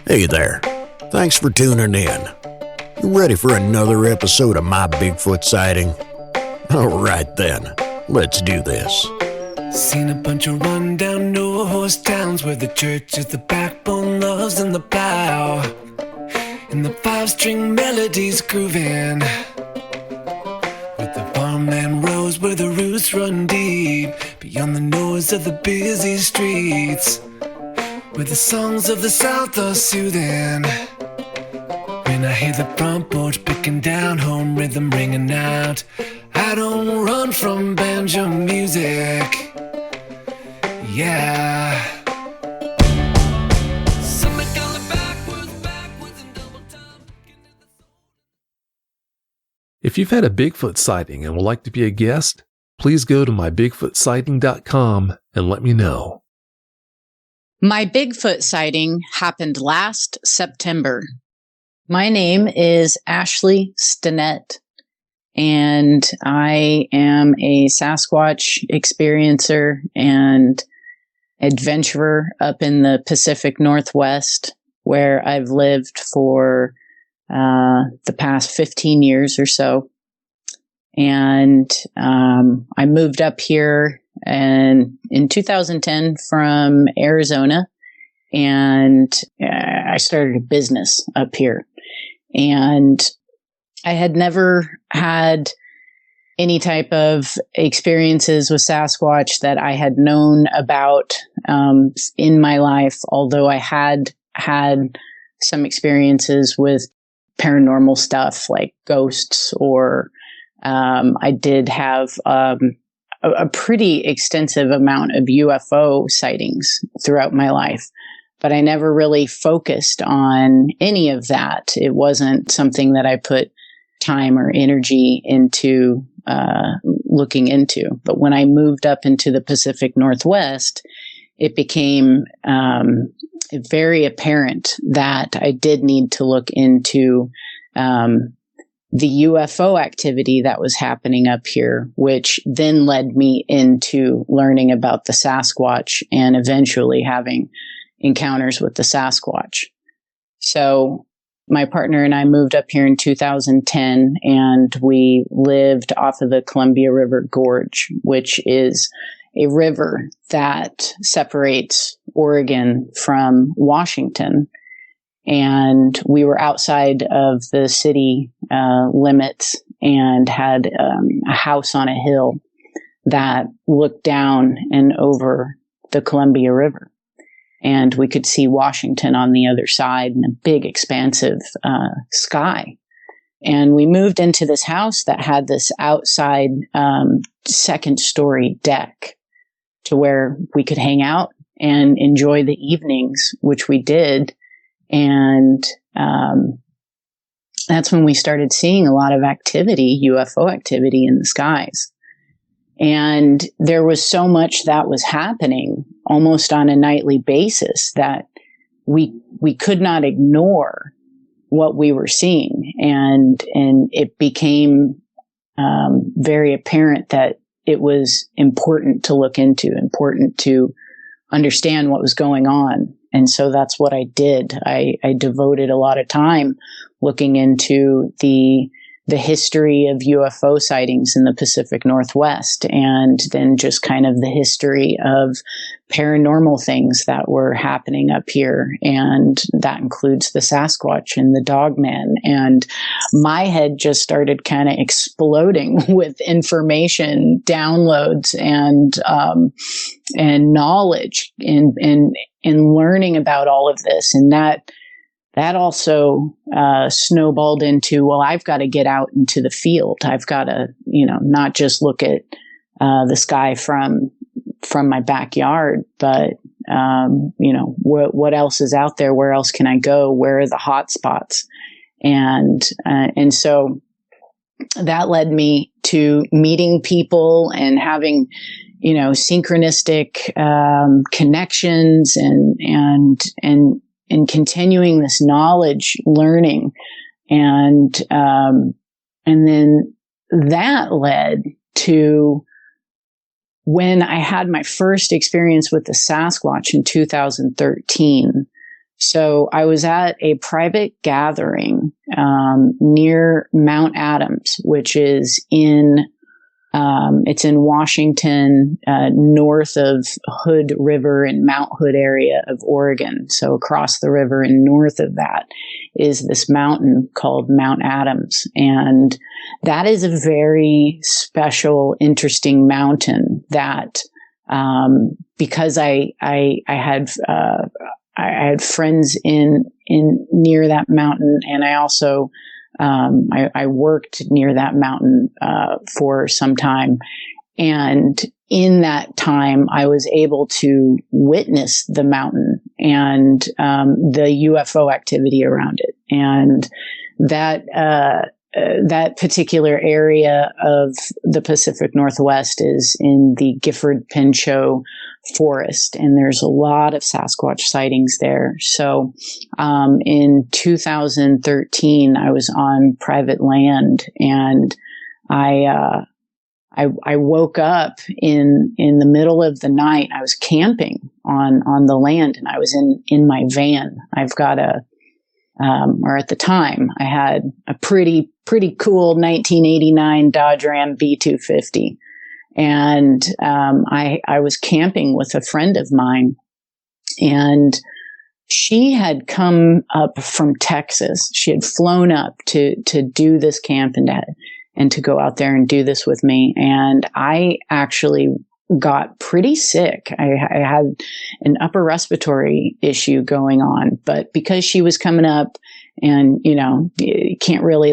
Hey there. Thanks for tuning in. You ready for another episode of my Bigfoot sighting? Alright then, let's do this. Seen a bunch of run-down no-horse towns where the church is the backbone, loves and the plow, and the five-string melodies grooving, with the farmland rows where the roots run deep, beyond the noise of the busy streets, where the songs of the South are soothing. When I hear the front porch picking down, home rhythm ringing out, I don't run from banjo music. Yeah. If you've had a Bigfoot sighting and would like to be a guest, please go to mybigfootsighting.com and let me know. My Bigfoot sighting happened last September. My name is Ashlea Stinnett, and I am a Sasquatch experiencer and adventurer up in the Pacific Northwest, where I've lived for the past 15 years or so. And I moved up here in 2010 from Arizona, and I started a business up here. And I had never had any type of experiences with Sasquatch that I had known about in my life, although I had some experiences with paranormal stuff like ghosts, or I did have a pretty extensive amount of UFO sightings throughout my life. But I never really focused on any of that. It wasn't something that I put time or energy into looking into. But when I moved up into the Pacific Northwest, it became very apparent that I did need to look into the UFO activity that was happening up here, which then led me into learning about the Sasquatch and eventually having encounters with the Sasquatch. So my partner and I moved up here in 2010, and we lived off of the Columbia River Gorge, which is a river that separates Oregon from Washington. And we were outside of the city limits and had a house on a hill that looked down and over the Columbia River. And we could see Washington on the other side and a big expansive sky. And we moved into this house that had this outside second story deck to where we could hang out and enjoy the evenings, which we did. And that's when we started seeing a lot of activity, UFO activity in the skies. And there was so much that was happening almost on a nightly basis that we could not ignore what we were seeing. And it became very apparent that it was important to look into, important to understand what was going on. And so that's what I did. I devoted a lot of time looking into the history of UFO sightings in the Pacific Northwest, and then just kind of the history of paranormal things that were happening up here. And that includes the Sasquatch and the Dogman. And my head just started kind of exploding with information, downloads, and knowledge, and learning about all of this. And that also snowballed into, well, I've got to get out into the field. I've got to, not just look at the sky from my backyard, but what else is out there? Where else can I go? Where are the hot spots? And so that led me to meeting people and having, synchronistic connections and continuing this knowledge, learning. And then that led to when I had my first experience with the Sasquatch in 2013. So I was at a private gathering near Mount Adams, which is it's in Washington, north of Hood River and Mount Hood area of Oregon. So across the river and north of that is this mountain called Mount Adams. And that is a very special, interesting mountain that, because I had friends in near that mountain, and I also I worked near that mountain for some time, and in that time, I was able to witness the mountain and the UFO activity around it, and that particular area of the Pacific Northwest is in the Gifford-Pinchot Forest, and there's a lot of Sasquatch sightings there. So in 2013, I was on private land, and I woke up in the middle of the night. I was camping on the land, and I was in my van. I've got or at the time, I had a pretty cool 1989 Dodge Ram B250. And I was camping with a friend of mine, and she had come up from Texas. She had flown up to do this camp and to go out there and do this with me. And I actually got pretty sick. I had an upper respiratory issue going on, but because she was coming up, and you can't really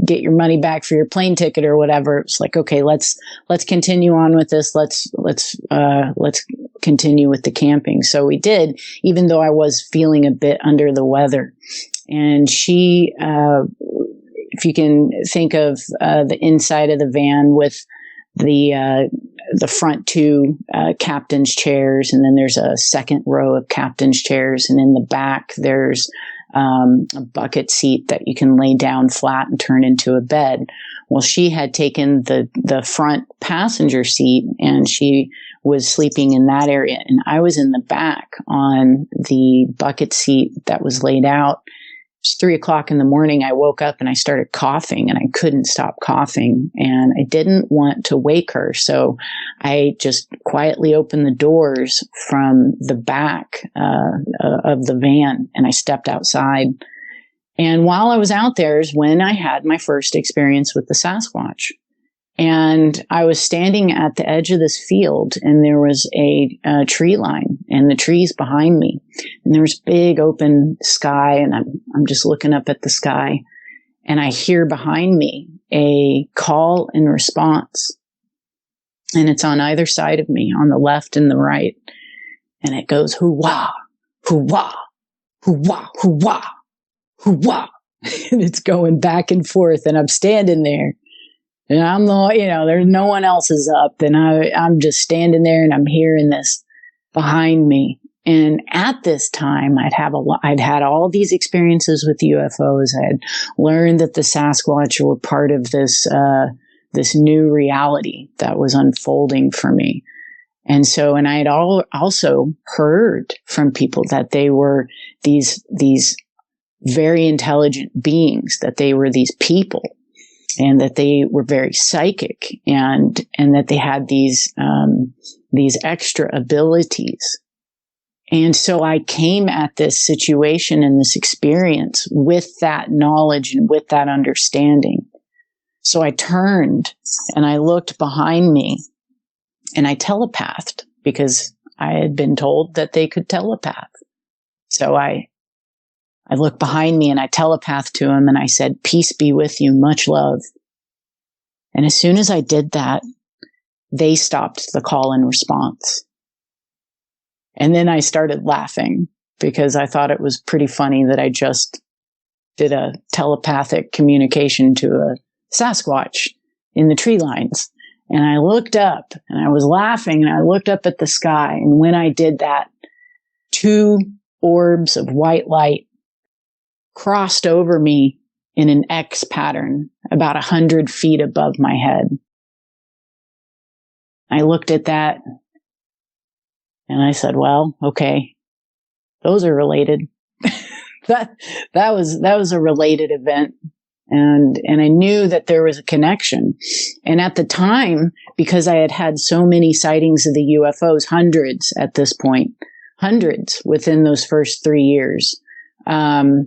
get your money back for your plane ticket or whatever. It's like, okay, let's continue on with this. Let's continue with the camping. So we did, even though I was feeling a bit under the weather. And she, if you can think of the inside of the van with the front two captain's chairs, and then there's a second row of captain's chairs, and in the back there's a bucket seat that you can lay down flat and turn into a bed. Well, she had taken the front passenger seat, and she was sleeping in that area, and I was in the back on the bucket seat that was laid out. It was 3:00 in the morning. I woke up and I started coughing, and I couldn't stop coughing, and I didn't want to wake her. So I just quietly opened the doors from the back of the van, and I stepped outside. And while I was out there is when I had my first experience with the Sasquatch. And I was standing at the edge of this field, and there was a tree line, and the trees behind me, and there was big open sky, and I'm just looking up at the sky, and I hear behind me a call and response, and it's on either side of me, on the left and the right, and it goes hoo-wah, hoo-wah, hoo-wah, hoo-wah, hoo-wah, and it's going back and forth, and I'm standing there. And I'm there's no one else is up, and I'm just standing there, and I'm hearing this behind me. And at this time, I'd had all these experiences with UFOs. I had learned that the Sasquatch were part of this new reality that was unfolding for me. And I had also heard from people that they were these very intelligent beings, that they were these people, and that they were very psychic, and that they had these extra abilities. And so I came at this situation and this experience with that knowledge and with that understanding. So I turned and I looked behind me, and I telepathed, because I had been told that they could telepath. So I looked behind me and I telepathed to him, and I said, "Peace be with you, much love." And as soon as I did that, they stopped the call and response. And then I started laughing, because I thought it was pretty funny that I just did a telepathic communication to a Sasquatch in the tree lines. And I looked up, and I was laughing, and I looked up at the sky. And when I did that, 2 orbs of white light crossed over me in an X pattern about 100 feet above my head. I looked at that, And I said, well, okay, those are related. that was a related event. And I knew that there was a connection. And at the time, because I had had so many sightings of the UFOs, hundreds at this point, hundreds within those first 3 years, I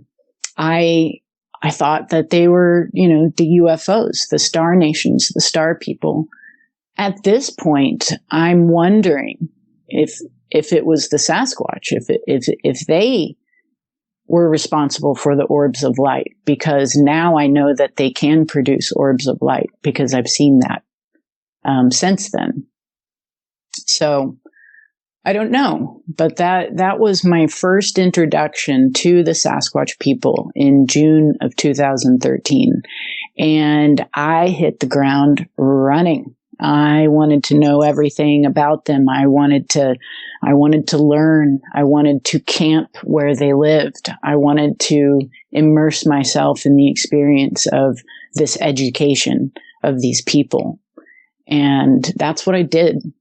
thought that they were, the UFOs, the star nations, the star people. At this point, I'm wondering if it was the Sasquatch, if they were responsible for the orbs of light, because now I know that they can produce orbs of light because I've seen that since then. So I don't know, but that was my first introduction to the Sasquatch people in June of 2013. And I hit the ground running. I wanted to know everything about them. I wanted to learn. I wanted to camp where they lived. I wanted to immerse myself in the experience of this education of these people. And that's what I did.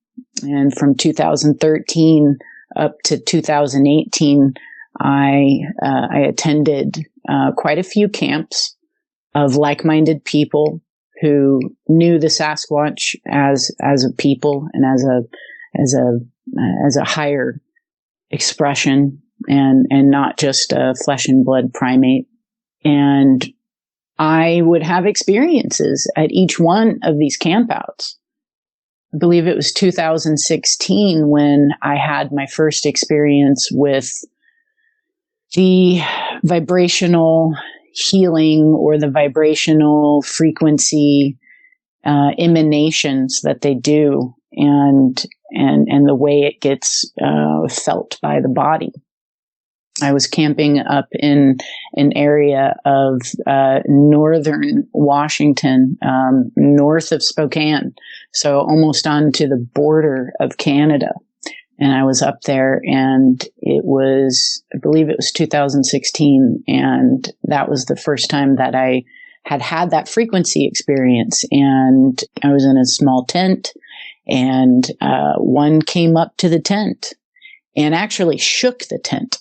And from 2013 up to 2018, I attended quite a few camps of like-minded people who knew the Sasquatch as a people and as a higher expression and not just a flesh and blood primate. And I would have experiences at each one of these campouts. I believe it was 2016 when I had my first experience with the vibrational healing or the vibrational frequency emanations that they do, and the way it gets felt by the body. I was camping up in an area of northern Washington, north of Spokane, so almost onto the border of Canada. And I was up there, and I believe it was 2016, and that was the first time that I had that frequency experience. And I was in a small tent, and one came up to the tent and actually shook the tent,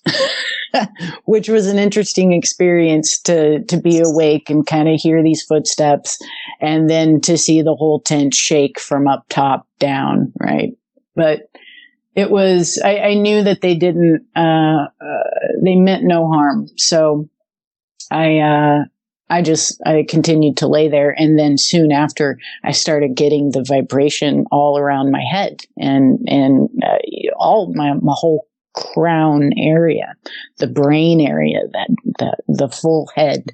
which was an interesting experience to be awake and kind of hear these footsteps, and then to see the whole tent shake from up top down, right? But it was, I knew that they didn't, they meant no harm. So I continued to lay there. And then soon after, I started getting the vibration all around my head and all my whole crown area, the brain area, the full head.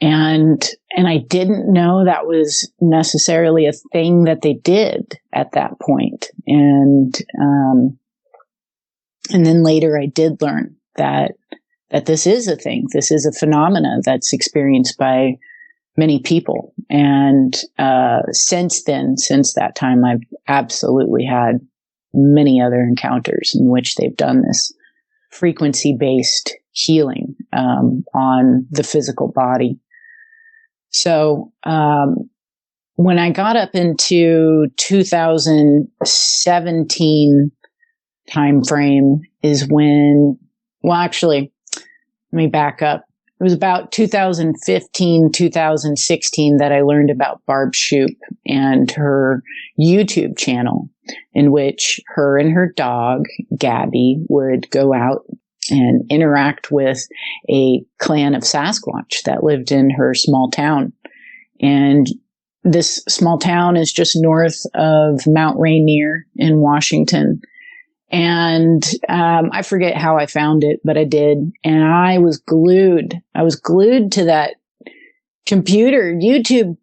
And I didn't know that was necessarily a thing that they did at that point. And then later I did learn that this is a thing. This is a phenomena that's experienced by many people. And since that time, I've absolutely had many other encounters in which they've done this frequency-based healing on the physical body. So when I got up into 2017 timeframe is when, well, actually, let me back up. It was about 2015, 2016 that I learned about Barb Shoop and her YouTube channel, in which her and her dog, Gabby, would go out and interact with a clan of Sasquatch that lived in her small town. And this small town is just north of Mount Rainier in Washington. And I forget how I found it, but I did. And I was glued. I was glued to that computer YouTube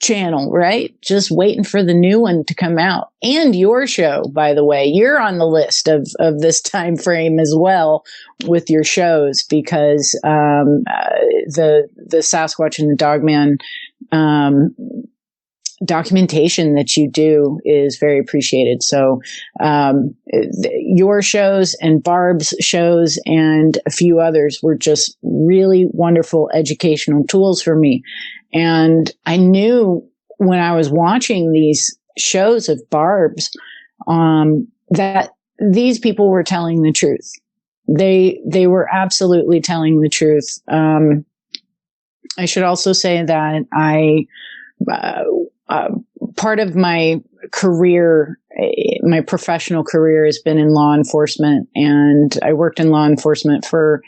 channel, right? Just waiting for the new one to come out. And your show, by the way, you're on the list of this time frame as well with your shows, because the Sasquatch and the Dogman documentation that you do is very appreciated. So your shows and Barb's shows and a few others were just really wonderful educational tools for me. And I knew when I was watching these shows of Barb's that these people were telling the truth. They were absolutely telling the truth. I should also say that part of my career, my professional career, has been in law enforcement, and I worked in law enforcement for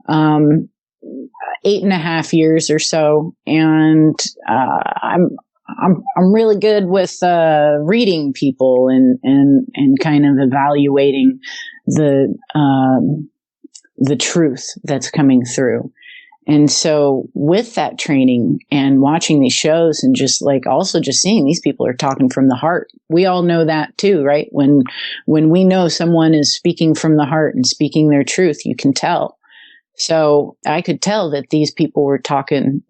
8.5 years or so, and I'm really good with reading people and kind of evaluating the truth that's coming through. And so with that training and watching these shows and just like also just seeing these people are talking from the heart. We all know that too, right? When we know someone is speaking from the heart and speaking their truth, you can tell. So I could tell that these people were talking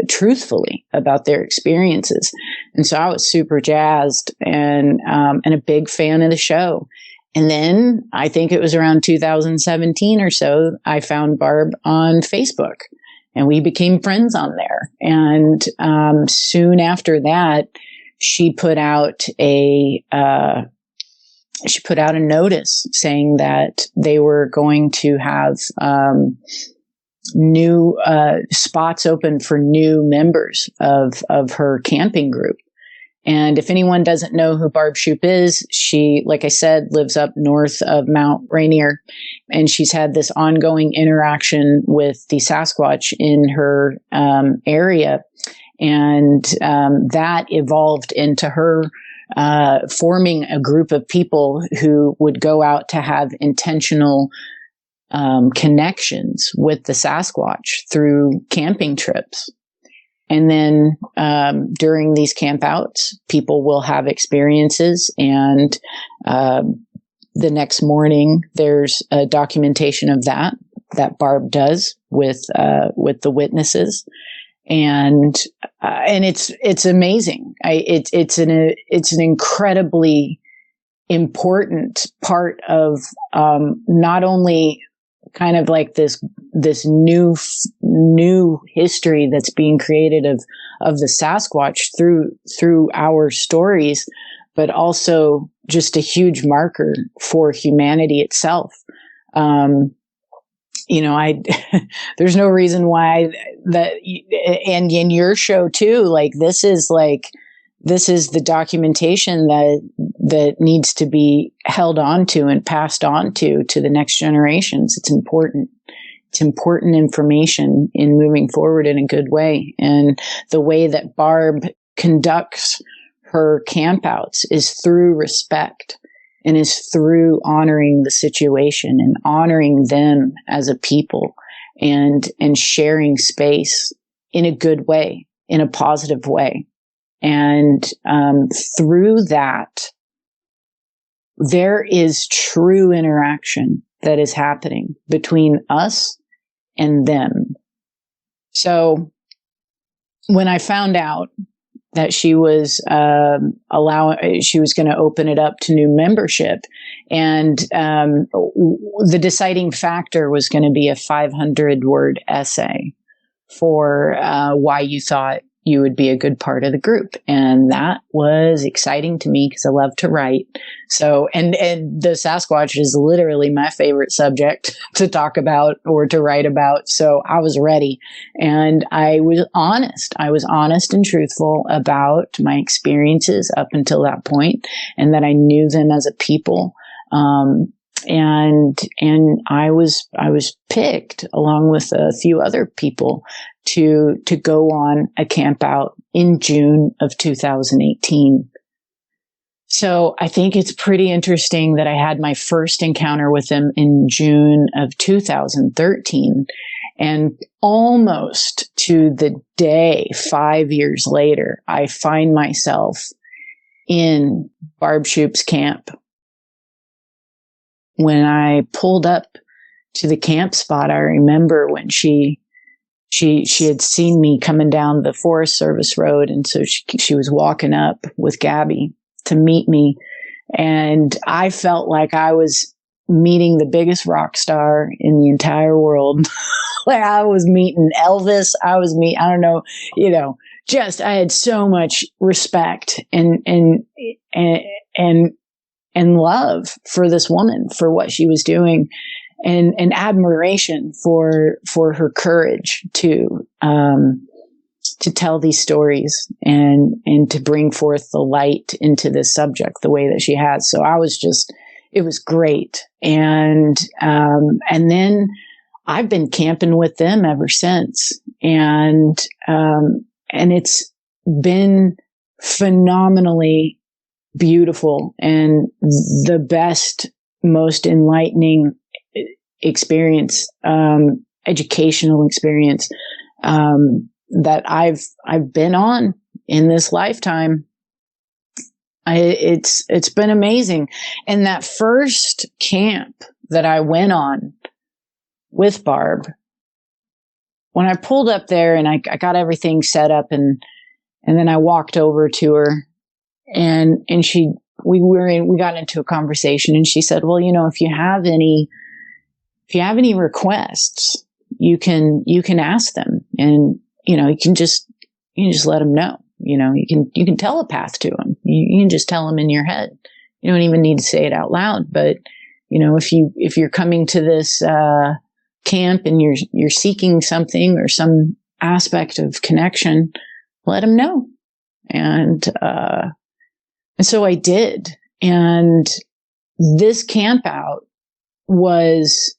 truthfully about their experiences. And so I was super jazzed and a big fan of the show. And then I think it was around 2017 or so, I found Barb on Facebook and we became friends on there. And soon after that, she put out a notice saying that they were going to have new spots open for new members of her camping group. And if anyone doesn't know who Barb Shoup is, she, like I said, lives up north of Mount Rainier, and she's had this ongoing interaction with the Sasquatch in her area. And that evolved into her forming a group of people who would go out to have intentional connections with the Sasquatch through camping trips. And then during these campouts, people will have experiences, and the next morning there's a documentation of that Barb does with the witnesses, and it's amazing. It's an incredibly important part of not only kind of like this new history that's being created of the Sasquatch through our stories, but also just a huge marker for humanity itself. There's no reason why that, and in your show too, like this is the documentation that needs to be held on to and passed on to the next generations. It's important. It's important information in moving forward in a good way. And the way that Barb conducts her campouts is through respect and is through honoring the situation and honoring them as a people and sharing space in a good way, in a positive way. And through that, there is true interaction that is happening between us and them. So when I found out that she was she was going to open it up to new membership, and the deciding factor was going to be a 500-word essay for why you thought you would be a good part of the group. And that was exciting to me because I love to write. So, and the Sasquatch is literally my favorite subject to talk about or to write about. So I was ready, and I was honest. I was honest and truthful about my experiences up until that point, and that I knew them as a people. And I was picked along with a few other people to go on a camp out in June of 2018. So I think it's pretty interesting that I had my first encounter with them in June of 2013, and almost to the day, 5 years later, I find myself in Barb Shoup's camp. When I pulled up to the camp spot, I remember when she had seen me coming down the Forest Service road. And so she was walking up with Gabby to meet me. And I felt like I was meeting the biggest rock star in the entire world. Like I was meeting Elvis. I don't know, just, I had so much respect and love for this woman, for what she was doing, and admiration for her courage to tell these stories and to bring forth the light into this subject the way that she has. So it was great. And then I've been camping with them ever since. And it's been phenomenally beautiful and the best, most enlightening experience, educational experience, that I've been on in this lifetime. It's been amazing. And that first camp that I went on with Barb, when I pulled up there and I got everything set up and then I walked over to her and we got into a conversation and she said, well, if you have any requests, you can ask them, and you can just let them know. You can telepath to them. You can just tell them in your head. You don't even need to say it out loud. But if you're coming to this camp and you're seeking something or some aspect of connection, let them know. And so I did. And this camp out was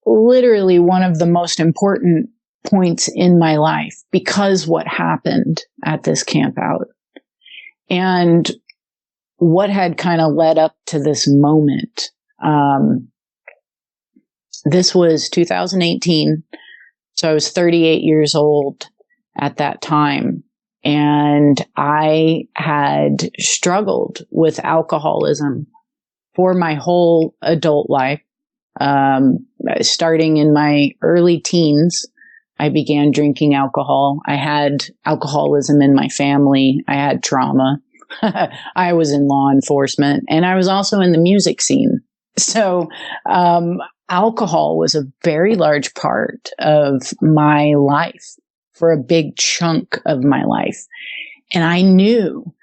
literally one of the most important points in my life because what happened at this camp out and what had kind of led up to this moment. This was 2018. So I was 38 years old at that time. And I had struggled with alcoholism for my whole adult life. Starting in my early teens, I began drinking alcohol. I had alcoholism in my family. I had trauma. I was in law enforcement, and I was also in the music scene. So, alcohol was a very large part of my life for a big chunk of my life. And I knew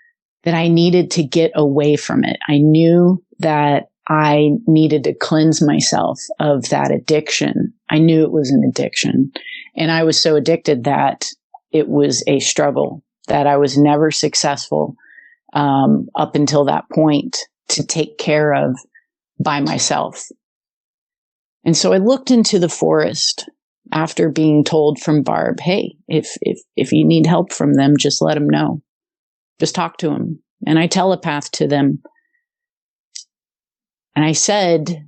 that I needed to get away from it. I knew that I needed to cleanse myself of that addiction. I knew it was an addiction. And I was so addicted that it was a struggle, that I was never successful up until that point to take care of by myself. And so I looked into the forest after being told from Barb, hey, if you need help from them, just let them know. Just talk to them. And I telepathed to them. And I said,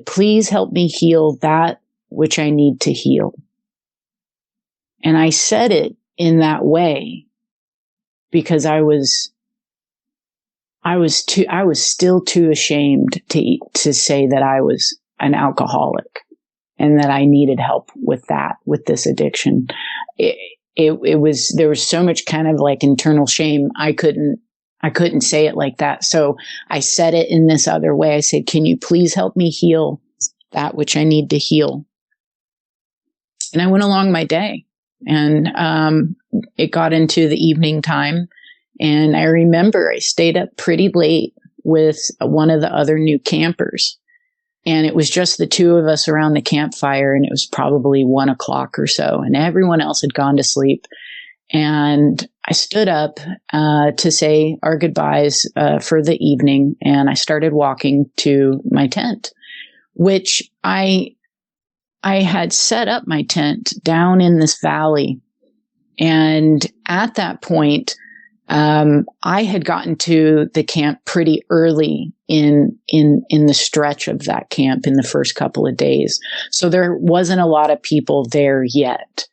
please help me heal that which I need to heal. And I said it in that way because I was still too ashamed to say that I was an alcoholic and that I needed help with this addiction. There was so much kind of like internal shame. I couldn't say it like that. So I said it in this other way. I said, can you please help me heal that which I need to heal? And I went along my day, and it got into the evening time. And I remember I stayed up pretty late with one of the other new campers. And it was just the two of us around the campfire. And it was probably 1 o'clock or so. And everyone else had gone to sleep. And I stood up to say our goodbyes for the evening. And I started walking to my tent, which I had set up my tent down in this valley. And at that point, I had gotten to the camp pretty early in the stretch of that camp in the first couple of days. So there wasn't a lot of people there yet.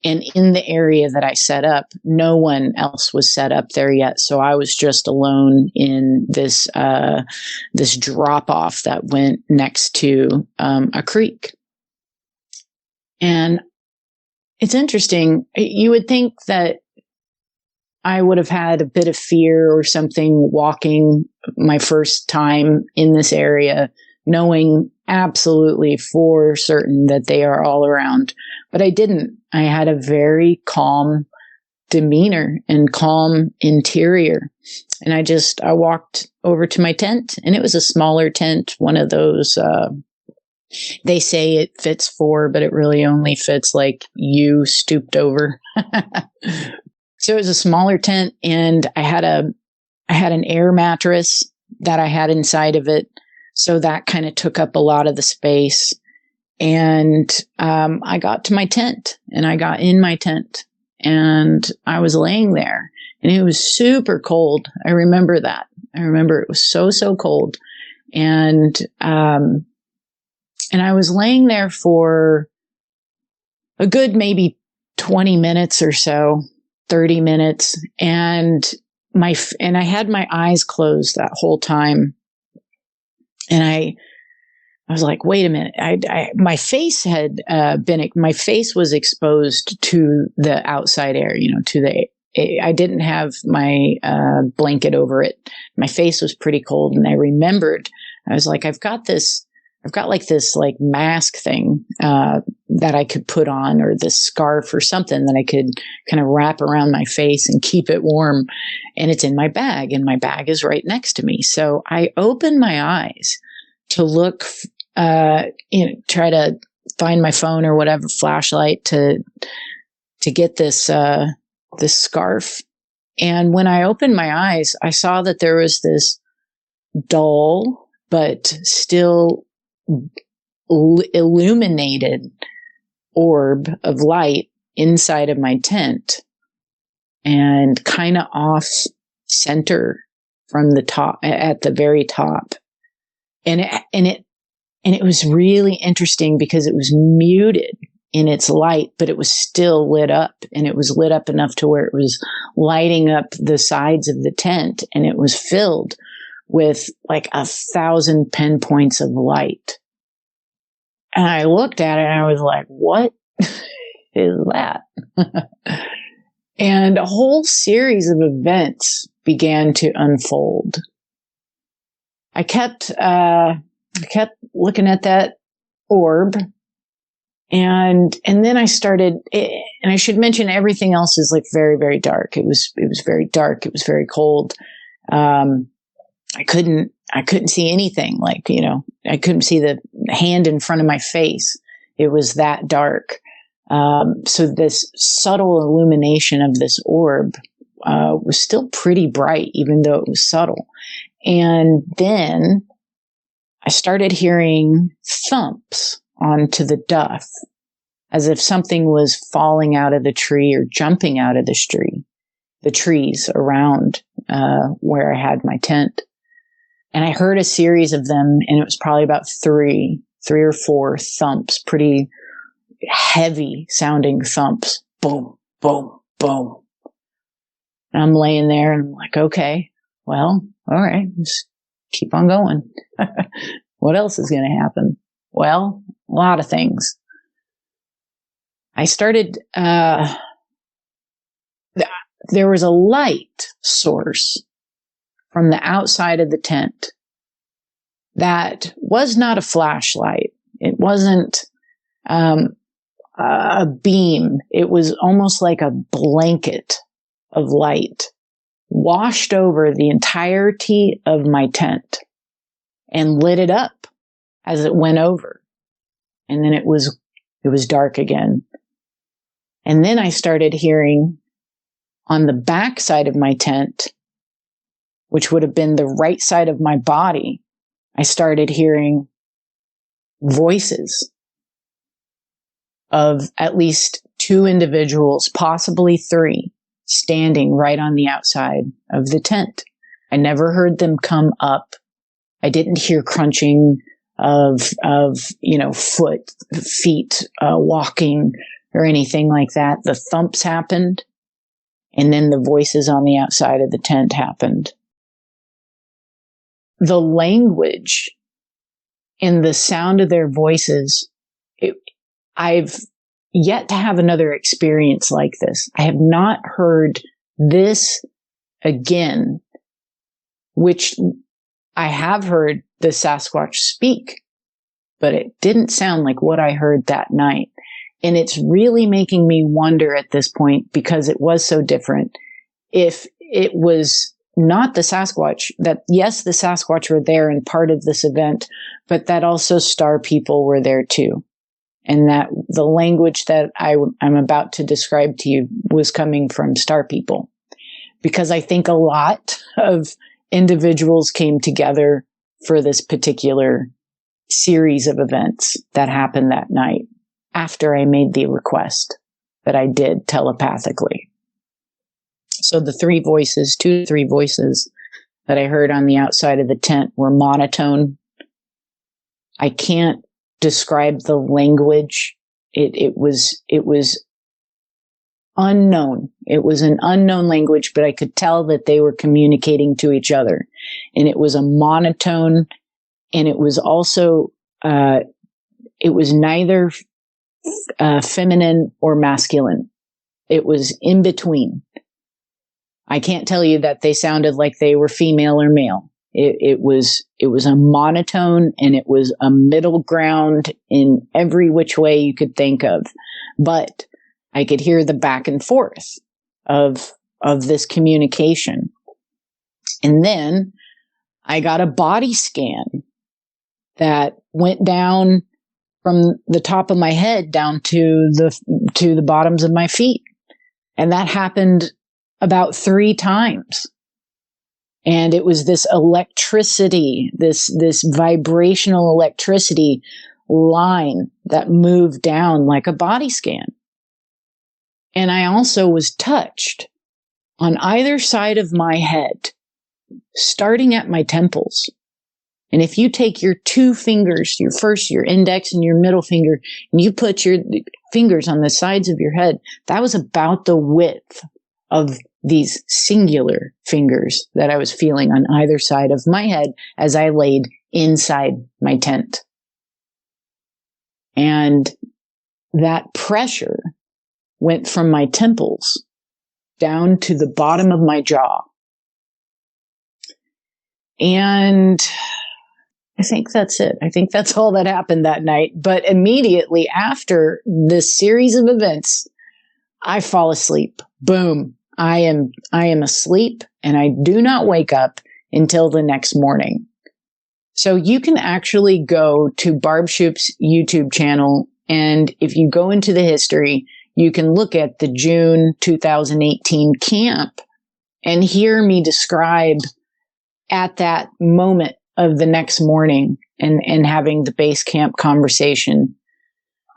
And in the area that I set up, no one else was set up there yet. So I was just alone in this drop off that went next to a creek. And it's interesting. You would think that I would have had a bit of fear or something walking my first time in this area, knowing absolutely for certain that they are all around. But I didn't. I had a very calm, demeanor and calm interior. And I walked over to my tent, and it was a smaller tent, one of those, they say it fits 4, but it really only fits like you stooped over. So it was a smaller tent, and I had an air mattress that I had inside of it. So that kind of took up a lot of the space. And I got to my tent, and I got in my tent, and I was laying there, and it was super cold. I remember that. I remember it was so cold. And I was laying there for a good maybe 20 minutes or so, 30 minutes. And I had my eyes closed that whole time. And I was like, wait a minute. My face my face was exposed to the outside air, I didn't have my blanket over it. My face was pretty cold. And I remembered, I was like, I've got like this like mask thing, that I could put on, or this scarf or something that I could kind of wrap around my face and keep it warm. And it's in my bag, and my bag is right next to me. So I opened my eyes to look, try to find my phone or whatever, flashlight to get this scarf. And when I opened my eyes, I saw that there was this dull, but still illuminated orb of light inside of my tent, and kind of off center from the top, at the very top. And it was really interesting because it was muted in its light, but it was still lit up, and it was lit up enough to where it was lighting up the sides of the tent, and it was filled with like 1,000 pinpoints of light. And I looked at it, and I was like, what is that? And a whole series of events began to unfold. I kept looking at that orb, and then I started, and I should mention everything else is like very, very dark. It was very dark. It was very cold. I couldn't see anything, like, I couldn't see the hand in front of my face. It was that dark. So this subtle illumination of this orb was still pretty bright, even though it was subtle. And then I started hearing thumps onto the duff, as if something was falling out of the tree or jumping out of the trees around where I had my tent. And I heard a series of them, and it was probably about three or four thumps, pretty heavy sounding thumps. Boom, boom, boom. And I'm laying there, and I'm like, okay, well, all right, just keep on going. What else is going to happen? Well, a lot of things. I started, there was a light source from the outside of the tent that was not a flashlight. It wasn't a beam. It was almost like a blanket of light washed over the entirety of my tent and lit it up as it went over. And then it was dark again. And then I started hearing on the back side of my tent, which would have been the right side of my body, I started hearing voices of at least 2 individuals, possibly 3, standing right on the outside of the tent. I never heard them come up. I didn't hear crunching of feet walking or anything like that. The thumps happened, and then the voices on the outside of the tent happened. The language and the sound of their voices, I've yet to have another experience like this. I have not heard this again, which I have heard the Sasquatch speak, but it didn't sound like what I heard that night. And it's really making me wonder at this point, because it was so different, if it was not the Sasquatch, that yes, the Sasquatch were there and part of this event, but that also star people were there too. And that the language that I'm about to describe to you was coming from star people. Because I think a lot of individuals came together for this particular series of events that happened that night after I made the request that I did telepathically. So the two to three voices that I heard on the outside of the tent were monotone. I can't describe the language. It was unknown. It was an unknown language, but I could tell that they were communicating to each other. And it was a monotone, and it was also, it was neither feminine or masculine. It was in between. I can't tell you that they sounded like they were female or male. It was a monotone, and it was a middle ground in every which way you could think of. But I could hear the back and forth of this communication. And then I got a body scan that went down from the top of my head down to the bottoms of my feet. And that happened about 3 times. And it was this electricity, this vibrational electricity line that moved down like a body scan. And I also was touched on either side of my head, starting at my temples. And if you take your 2 fingers, your index and your middle finger, and you put your fingers on the sides of your head, that was about the width of these singular fingers that I was feeling on either side of my head as I laid inside my tent. And that pressure went from my temples down to the bottom of my jaw. And I think that's it. I think that's all that happened that night. But immediately after this series of events, I fall asleep. Boom. I am asleep, and I do not wake up until the next morning. So you can actually go to Barb Shoop's YouTube channel, and if you go into the history, you can look at the June 2018 camp and hear me describe at that moment of the next morning and having the base camp conversation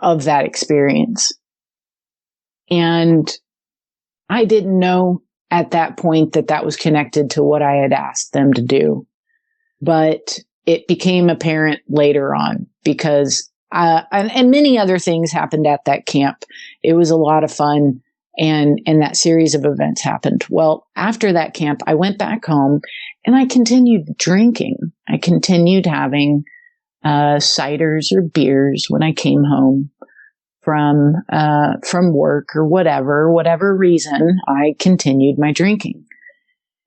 of that experience. And I didn't know at that point that was connected to what I had asked them to do. But it became apparent later on because, and many other things happened at that camp. It was a lot of fun, and that series of events happened. Well, after that camp, I went back home and I continued drinking. I continued having ciders or beers when I came home from work or whatever reason. I continued my drinking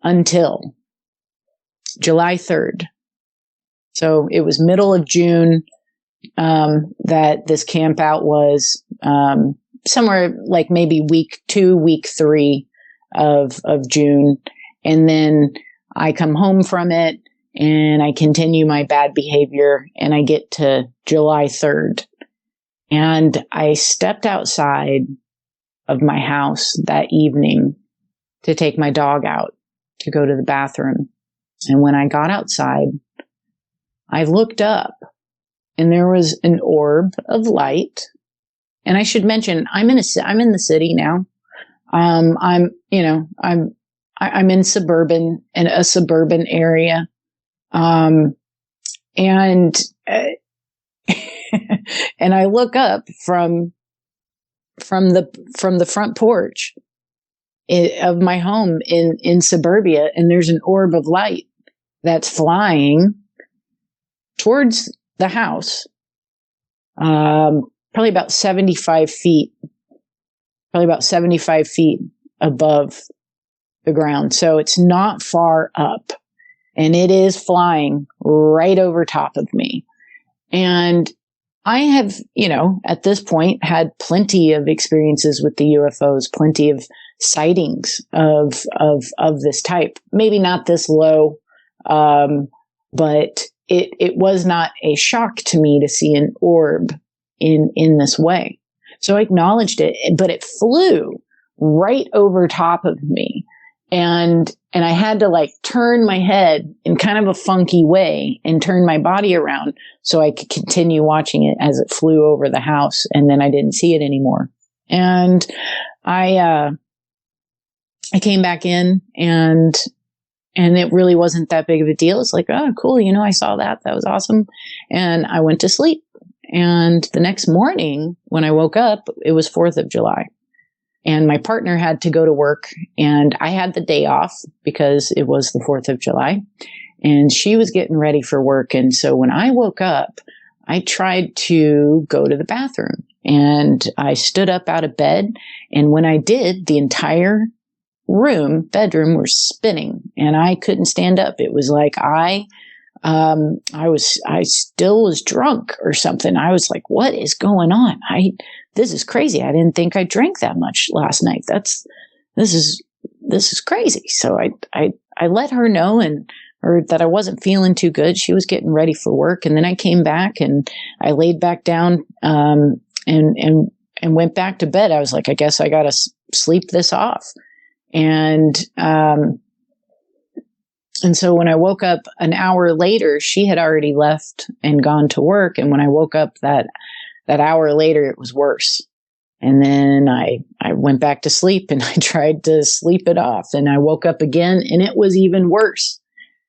until July 3rd. So it was middle of June that this camp out was, somewhere like maybe week 2, week 3 of June. And then I come home from it and I continue my bad behavior, and I get to July 3rd. And I stepped outside of my house that evening to take my dog out to go to the bathroom. And when I got outside, I looked up, and there was an orb of light. And I should mention, I'm in the city now. I'm in a suburban area. And I look up from the front porch of my home in suburbia, and there's an orb of light that's flying towards the house, probably about 75 feet above the ground. So it's not far up, and it is flying right over top of me. And I have, at this point had plenty of experiences with the UFOs, plenty of sightings of this type. Maybe not this low, but it was not a shock to me to see an orb in this way. So I acknowledged it, but it flew right over top of me. And I had to like turn my head in kind of a funky way and turn my body around so I could continue watching it as it flew over the house. And then I didn't see it anymore. And I came back in and it really wasn't that big of a deal. It's like, oh, cool. I saw that. That was awesome. And I went to sleep. And the next morning when I woke up, it was 4th of July. And my partner had to go to work, and I had the day off because it was the 4th of July, and she was getting ready for work. And so when I woke up, I tried to go to the bathroom, and I stood up out of bed. And when I did, the entire bedroom was spinning, and I couldn't stand up. It was like I still was drunk or something. I was like, what is going on? This is crazy. I didn't think I drank that much last night. This is crazy. So I let her know or that I wasn't feeling too good. She was getting ready for work. And then I came back and I laid back down, and went back to bed. I was like, I guess I got to sleep this off. And so when I woke up an hour later, she had already left and gone to work. And when I woke up that hour later, it was worse. And then I went back to sleep and I tried to sleep it off. And I woke up again and it was even worse.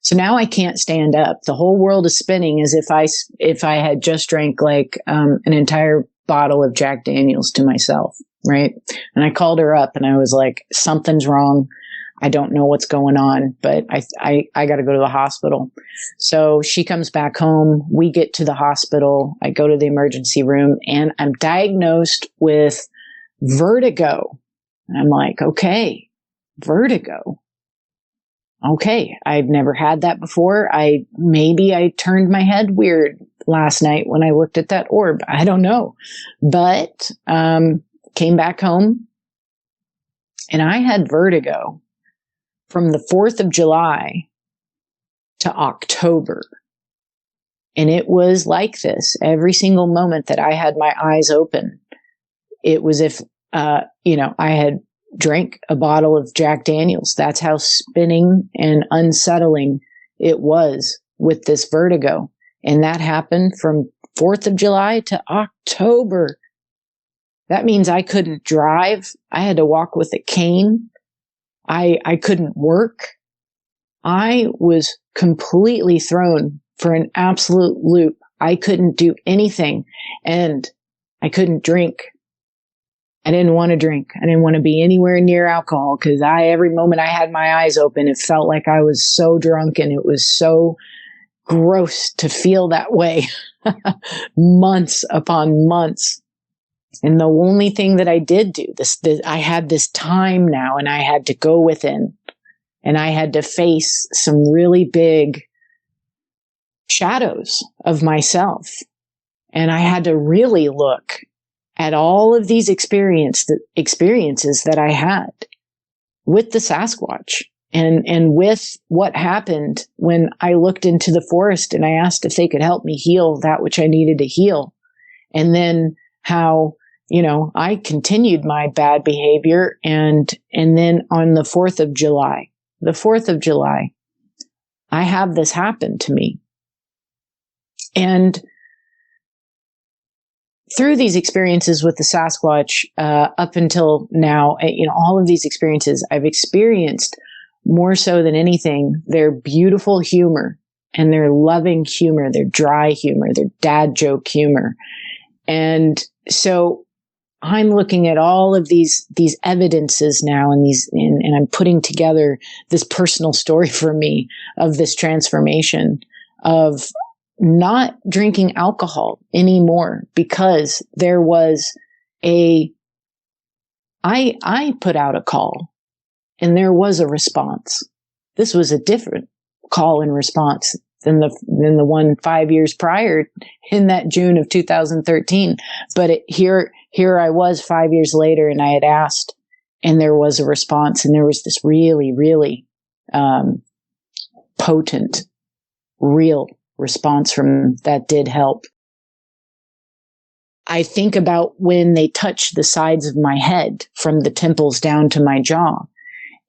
So now I can't stand up. The whole world is spinning as if I had just drank like an entire bottle of Jack Daniels to myself, right? And I called her up and I was like, something's wrong. I don't know what's going on, but I got to go to the hospital. So she comes back home. We get to the hospital. I go to the emergency room and I'm diagnosed with vertigo. And I'm like, okay, vertigo. Okay. I've never had that before. Maybe I turned my head weird last night when I looked at that orb. I don't know, but, came back home and I had vertigo from the 4th of July to October. And it was like this every single moment that I had my eyes open. It was if, I had drank a bottle of Jack Daniels. That's how spinning and unsettling it was with this vertigo. And that happened from 4th of July to October. That means I couldn't drive. I had to walk with a cane. I couldn't work. I was completely thrown for an absolute loop. I couldn't do anything and I couldn't drink. I didn't want to drink. I didn't want to be anywhere near alcohol because every moment I had my eyes open, it felt like I was so drunk and it was so gross to feel that way months upon months. And the only thing that I did do, I had this time now and I had to go within and I had to face some really big shadows of myself. And I had to really look at all of these experiences that I had with the Sasquatch and with what happened when I looked into the forest and I asked if they could help me heal that which I needed to heal. And then how, I continued my bad behavior. And then on the 4th of July, I have this happen to me. And through these experiences with the Sasquatch, up until now, all of these experiences, I've experienced more so than anything, their beautiful humor and their loving humor, their dry humor, their dad joke humor. And so I'm looking at all of these evidences now and I'm putting together this personal story for me of this transformation of not drinking alcohol anymore because there was I put out a call and there was a response. This was a different call and response than the one 5 years prior in that June of 2013. But here I was 5 years later, and I had asked, and there was a response, and there was this really, really potent, real response from that did help. I think about when they touch the sides of my head from the temples down to my jaw.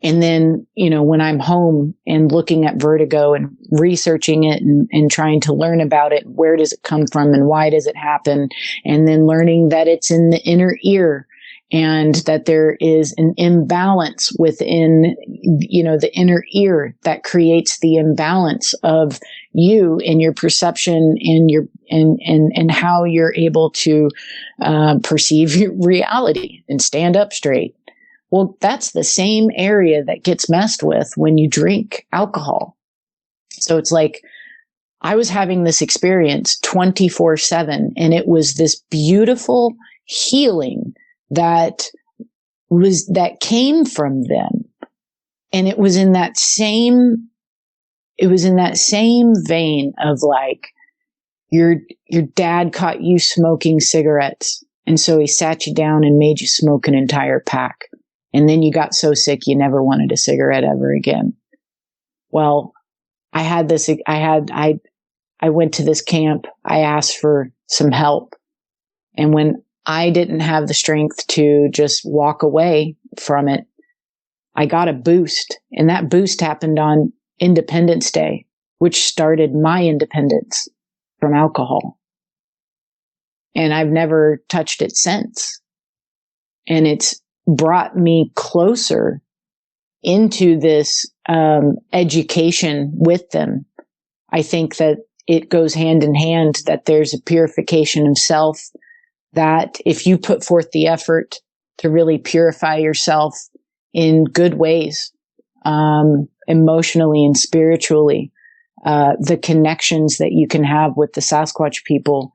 And then, when I'm home and looking at vertigo and researching it and trying to learn about it, where does it come from and why does it happen? And then learning that it's in the inner ear and that there is an imbalance within, the inner ear that creates the imbalance of you and your perception and and how you're able to perceive your reality and stand up straight. Well, that's the same area that gets messed with when you drink alcohol. So it's like I was having this experience 24/7, and it was this beautiful healing that came from them. And it was in that same vein of like, your dad caught you smoking cigarettes, and so he sat you down and made you smoke an entire pack. And then you got so sick you never wanted a cigarette ever again. Well, I went to this camp. I asked for some help. And when I didn't have the strength to just walk away from it, I got a boost. And that boost happened on Independence Day, which started my independence from alcohol. And I've never touched it since. And it's brought me closer into this education with them. I think that it goes hand in hand, that there's a purification of self, that if you put forth the effort to really purify yourself in good ways, emotionally and spiritually, the connections that you can have with the Sasquatch people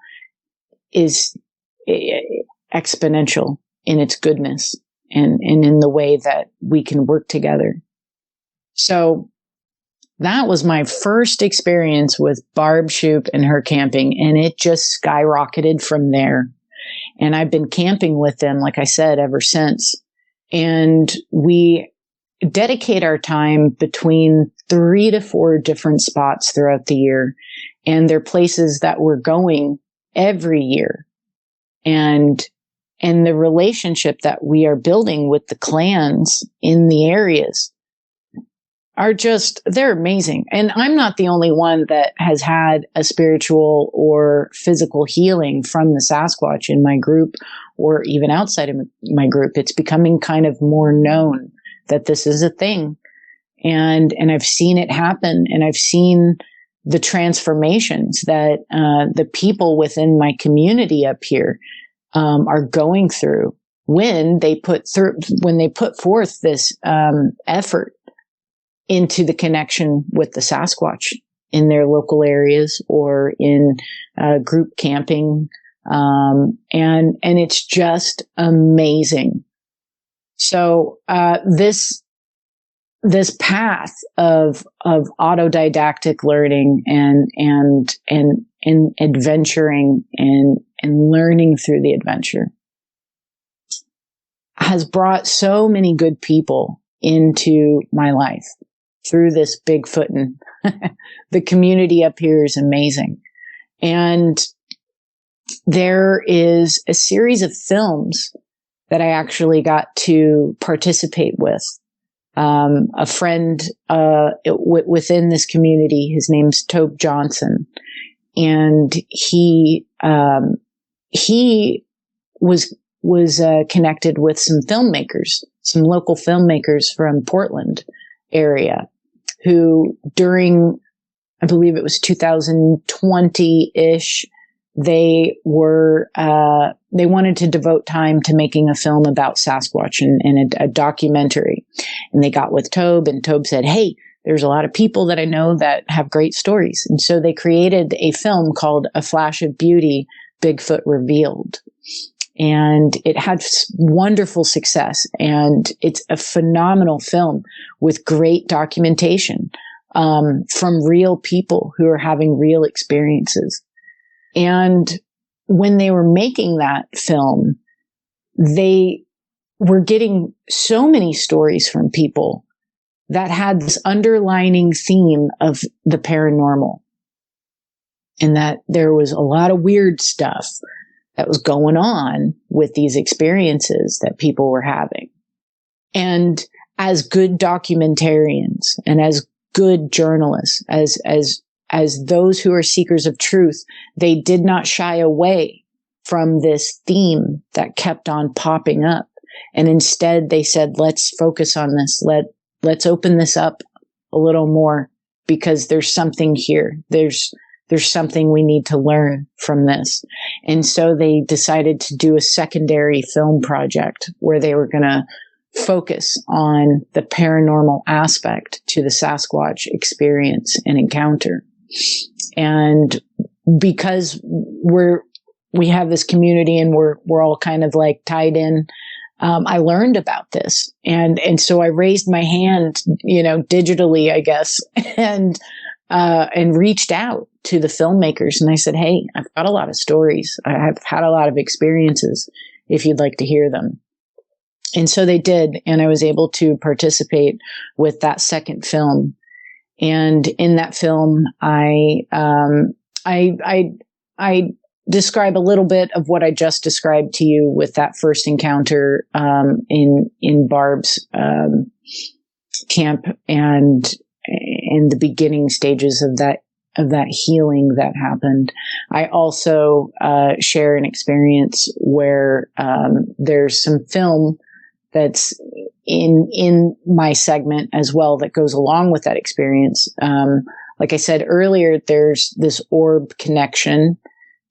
is exponential in its goodness. And in the way that we can work together. So that was my first experience with Barb Shoop and her camping, and it just skyrocketed from there. And I've been camping with them, like I said, ever since. And we dedicate our time between 3 to 4 different spots throughout the year. And they're places that we're going every year. And the relationship that we are building with the clans in the areas they're amazing. And I'm not the only one that has had a spiritual or physical healing from the Sasquatch in my group or even outside of my group. It's becoming kind of more known that this is a thing. And I've seen it happen, and I've seen the transformations that the people within my community up here are going through when they put forth this effort into the connection with the Sasquatch in their local areas or in group camping, and it's just amazing. So this path of autodidactic learning and adventuring and learning through the adventure has brought so many good people into my life through this Bigfootin'. The community up here is amazing. And there is a series of films that I actually got to participate with. A friend within this community, his name's Tobe Johnson, and he was connected with some filmmakers, some local filmmakers from Portland area, who during, I believe it was 2020-ish, they wanted to devote time to making a film about Sasquatch and a documentary. And they got with Tobe, and Tobe said, "Hey, there's a lot of people that I know that have great stories." And so they created a film called A Flash of Beauty, Bigfoot Revealed. And it had wonderful success. And it's a phenomenal film with great documentation from real people who are having real experiences. And when they were making that film, they were getting so many stories from people that had this underlining theme of the paranormal, and that there was a lot of weird stuff that was going on with these experiences that people were having. And as good documentarians and as good journalists, as those who are seekers of truth, they did not shy away from this theme that kept on popping up. And instead they said, let's focus on this. Let's open this up a little more, because there's something here. There's something we need to learn from this. And so they decided to do a secondary film project where they were going to focus on the paranormal aspect to the Sasquatch experience and encounter. And because we have this community and we're all kind of like tied in, I learned about this. And so I raised my hand, digitally, I guess, and reached out to the filmmakers. And I said, hey, I've got a lot of stories. I've had a lot of experiences if you'd like to hear them. And so they did. And I was able to participate with that second film. And in that film, I describe a little bit of what I just described to you with that first encounter in Barb's camp, and in the beginning stages of that healing that happened. I also share an experience where there's some film that's in my segment as well that goes along with that experience. Like I said earlier, there's this orb connection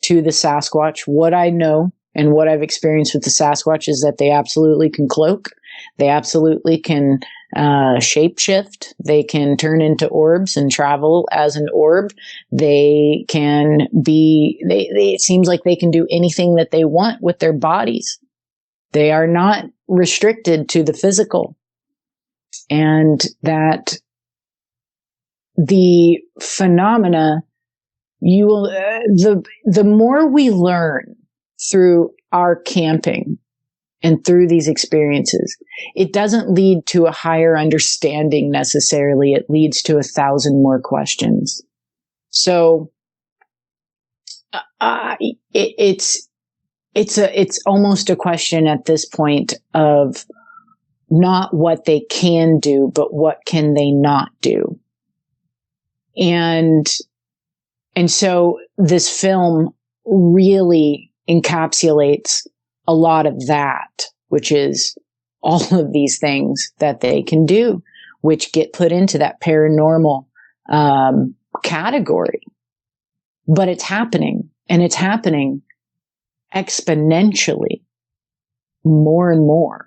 to the Sasquatch. What I know and what I've experienced with the Sasquatch is that they absolutely can cloak. They absolutely can shapeshift. They can turn into orbs and travel as an orb. They can be, it seems like they can do anything that they want with their bodies. They are not restricted to the physical. And that the phenomena, you will, the more we learn through our camping and through these experiences, it doesn't lead to a higher understanding necessarily. It leads to 1,000 more questions. So, it's almost a question at this point of not what they can do, but what can they not do. And so this film really encapsulates a lot of that, which is all of these things that they can do, which get put into that paranormal category. But it's happening, and it's happening exponentially more and more,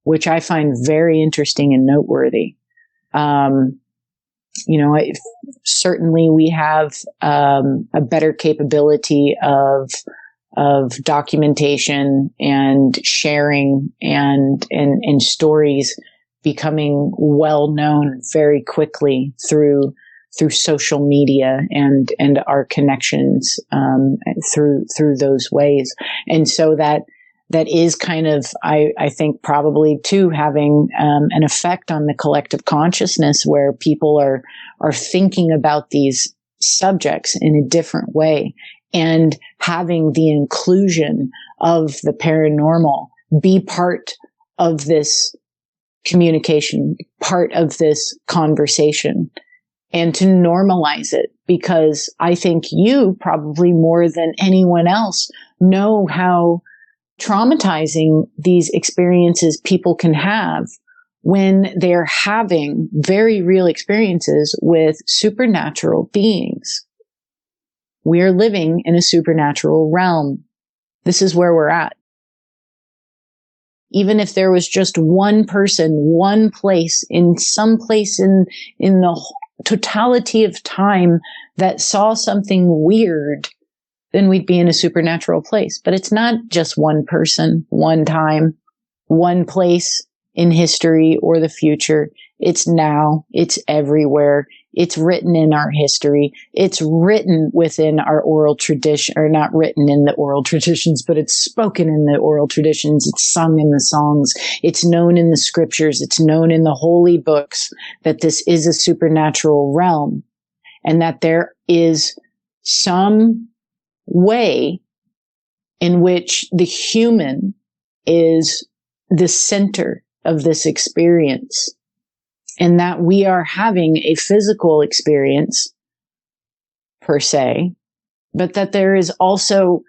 which I find very interesting and noteworthy. Certainly we have a better capability of documentation and sharing and stories becoming well known very quickly through social media and our connections through those ways. And so that is kind of, I think, probably too having an effect on the collective consciousness, where people are thinking about these subjects in a different way, and having the inclusion of the paranormal be part of this communication, part of this conversation, and to normalize it. Because I think you probably more than anyone else know how traumatizing these experiences people can have when they're having very real experiences with supernatural beings. We are living in a supernatural realm. This is where we're at. Even if there was just one person, one place, in some place in the totality of time that saw something weird, then we'd be in a supernatural place. But it's not just one person, one time, one place in history or the future. It's now. It's everywhere. It's written in our history. It's written within our oral tradition, or not written in the oral traditions, but it's spoken in the oral traditions. It's sung in the songs. It's known in the scriptures. It's known in the holy books that this is a supernatural realm, and that there is some way in which the human is the center of this experience, and that we are having a physical experience per se, but that there is also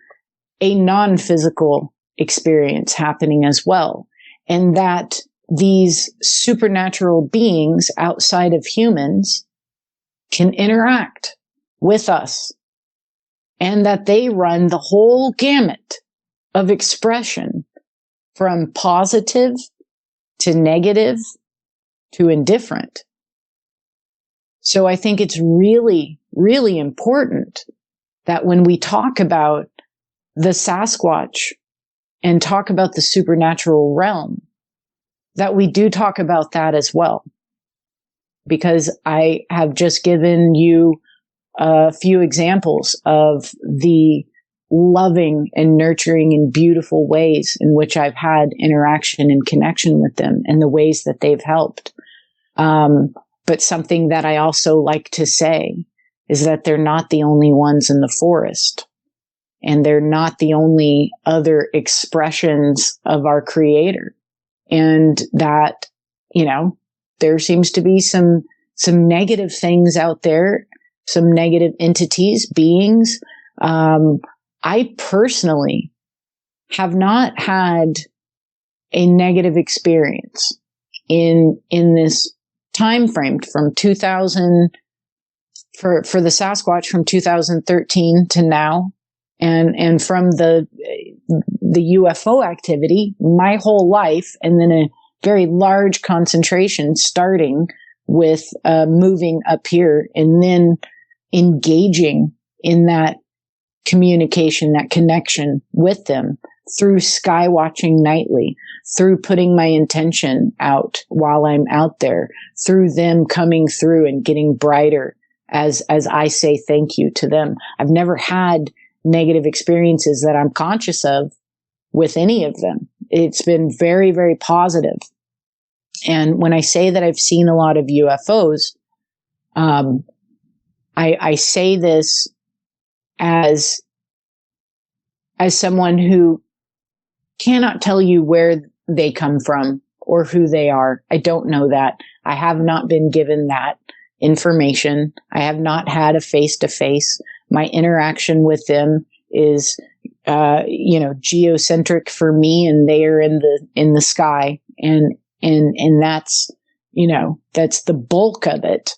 a non-physical experience happening as well. And that these supernatural beings outside of humans can interact with us, and that they run the whole gamut of expression from positive to negative to indifferent. So I think it's really, really important that when we talk about the Sasquatch and talk about the supernatural realm, that we do talk about that as well. Because I have just given you a few examples of the loving and nurturing and beautiful ways in which I've had interaction and connection with them, and the ways that they've helped. But something that I also like to say is that they're not the only ones in the forest, and they're not the only other expressions of our Creator. And that, you know, there seems to be some negative things out there, some negative entities, beings. I personally have not had a negative experience in this time frame from 2000 for the Sasquatch from 2013 to now, and from the UFO activity my whole life, and then a very large concentration starting with moving up here, and then engaging in that communication, that connection with them through sky watching nightly, through putting my intention out while I'm out there, through them coming through and getting brighter as I say thank you to them. I've never had negative experiences that I'm conscious of with any of them. It's been very, very positive. And when I say that I've seen a lot of UFOs, I say this as someone who cannot tell you where they come from or who they are. I don't know that. I have not been given that information. I have not had a face-to-face. My interaction with them is, geocentric for me, and they are in the sky. And that's, that's the bulk of it.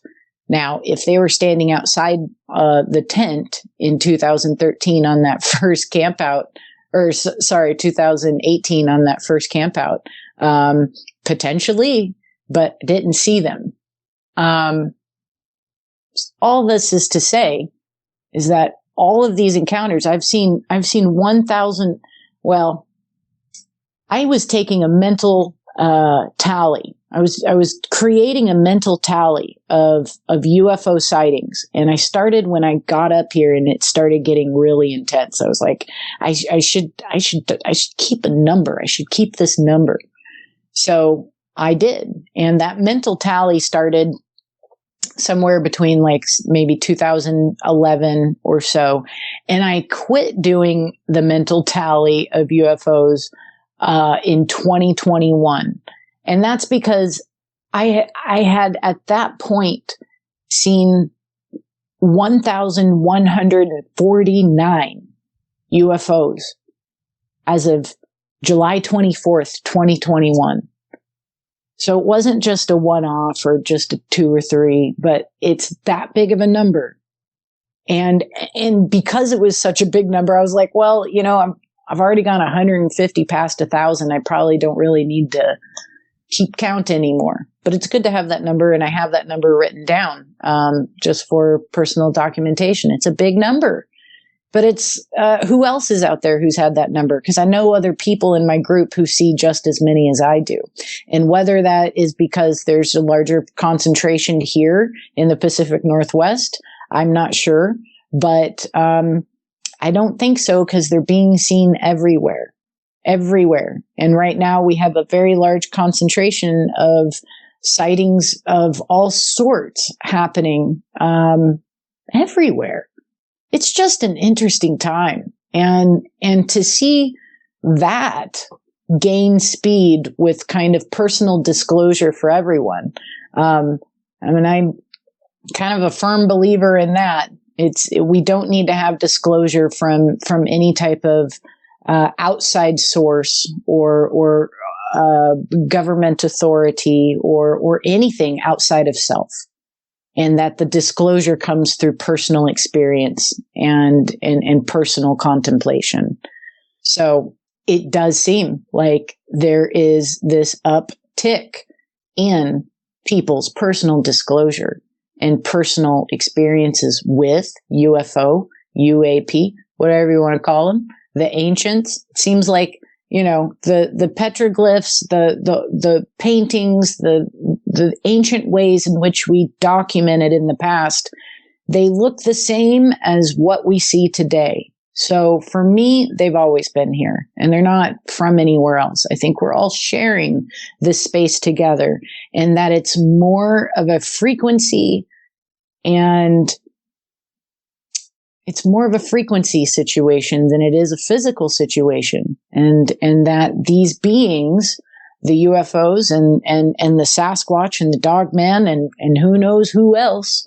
Now, if they were standing outside the tent in 2013 on that first camp out, 2018 on that first camp out, potentially, but didn't see them. All this is to say is that all of these encounters, I've seen 1,000. Well, I was taking a mental tally. I was creating a mental tally of UFO sightings, and I started when I got up here, and it started getting really intense. I was like, I should keep a number. I should keep this number. So I did, and that mental tally started somewhere between like maybe 2011 or so, and I quit doing the mental tally of UFOs in 2021. And that's because I had at that point seen 1,149 UFOs as of July 24th, 2021. So it wasn't just a one-off or just a 2 or 3, but it's that big of a number. And because it was such a big number, I was like, well, I've already gone 150 past 1,000. I probably don't really need to keep count anymore, but it's good to have that number. And I have that number written down, just for personal documentation. It's a big number, But it's, who else is out there who's had that number? Because I know other people in my group who see just as many as I do. And whether that is because there's a larger concentration here in the Pacific Northwest, I'm not sure. But I don't think so, because they're being seen everywhere. And right now we have a very large concentration of sightings of all sorts happening everywhere. It's just an interesting time. And to see that gain speed with kind of personal disclosure for everyone. I'm kind of a firm believer in that. We don't need to have disclosure from any type of outside source or government authority or anything outside of self. And that the disclosure comes through personal experience and personal contemplation. So it does seem like there is this uptick in people's personal disclosure and personal experiences with UFO, UAP, whatever you want to call them, the ancients. It seems like, the petroglyphs, the paintings, the ancient ways in which we documented in the past, they look the same as what we see today. So for me, they've always been here, and they're not from anywhere else. I think we're all sharing this space together, and that it's more of a frequency, and it's more of a frequency situation than it is a physical situation. And that these beings, the UFOs and the Sasquatch and the Dogman and who knows who else,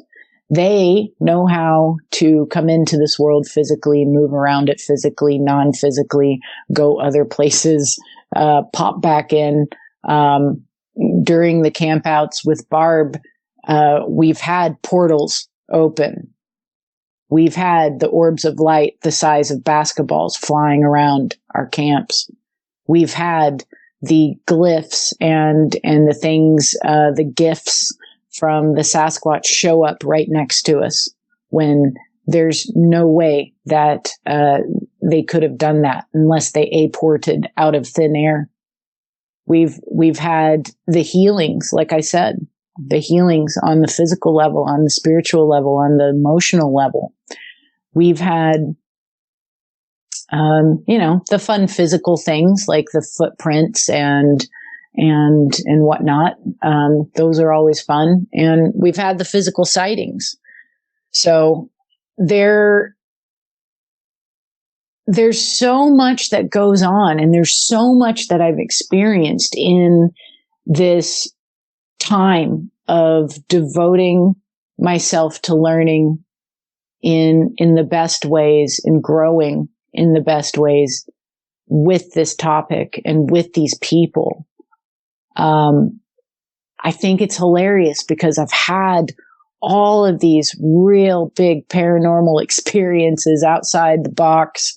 they know how to come into this world physically, move around it physically, non-physically, go other places, pop back in. During the campouts with Barb, we've had portals open. We've had the orbs of light the size of basketballs flying around our camps. We've had the glyphs and the things, the gifts from the Sasquatch show up right next to us when there's no way that they could have done that unless they apported out of thin air. We've had the healings, like I said, the healings on the physical level, on the spiritual level, on the emotional level. We've had, the fun physical things like the footprints and whatnot. Those are always fun. And we've had the physical sightings. So there's so much that goes on, and there's so much that I've experienced in this time of devoting myself to learning in the best ways and growing in the best ways with this topic and with these people. I think it's hilarious because I've had all of these real big paranormal experiences, outside the box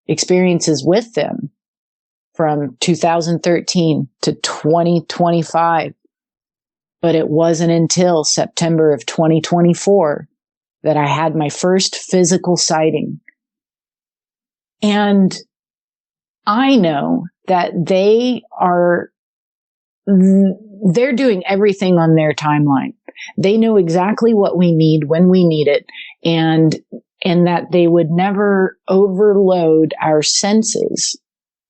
experiences with them from 2013 to 2025. But it wasn't until September of 2024 that I had my first physical sighting. And I know that they're doing everything on their timeline. They know exactly what we need when we need it, and that they would never overload our senses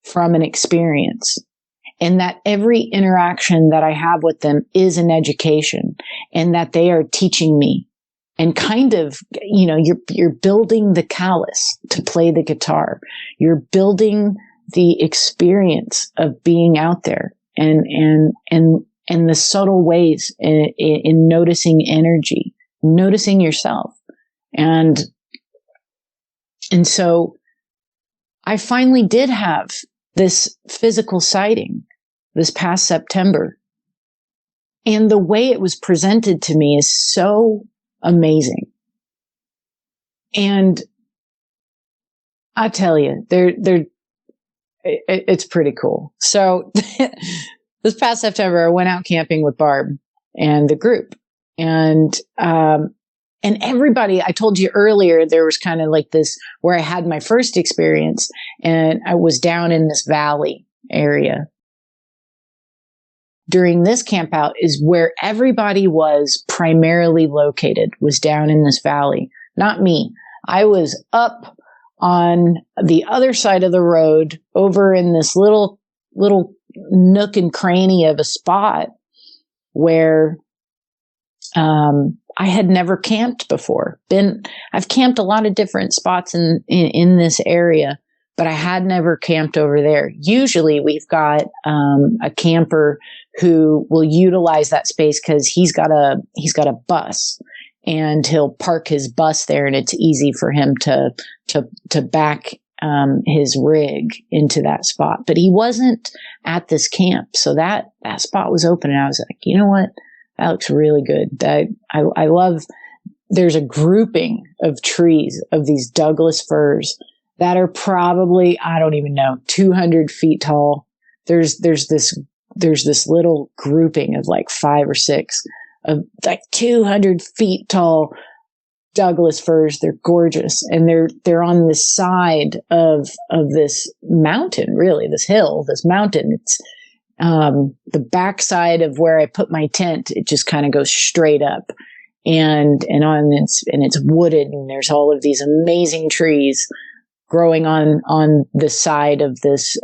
from an experience. And that every interaction that I have with them is an education, and that they are teaching me. And kind of, you're building the callus to play the guitar. You're building the experience of being out there and the subtle ways in noticing energy, noticing yourself. And so I finally did have this physical sighting this past September. And the way it was presented to me is so amazing. And I tell you, it's pretty cool. So this past September, I went out camping with Barb and the group. And and everybody, I told you earlier, there was kind of like this where I had my first experience, and I was down in this valley area. During this camp out is where everybody was primarily located, was down in this valley. Not me. I was up on the other side of the road over in this little nook and cranny of a spot where I had never camped before. I've camped a lot of different spots in this area, but I had never camped over there. Usually we've got a camper who will utilize that space because he's got a bus, and he'll park his bus there, and it's easy for him to back his rig into that spot. But he wasn't at this camp, so that spot was open, and I was like, you know what? That looks really good. I love, there's a grouping of trees of these Douglas firs that are probably, I don't even know, 200 feet tall. There's this little grouping of like 5 or 6 of like 200 feet tall Douglas firs. They're gorgeous. And they're on the side of this mountain, really, this hill, this mountain. It's, the backside of where I put my tent, it just kind of goes straight up, and it's wooded, and there's all of these amazing trees growing on the side of this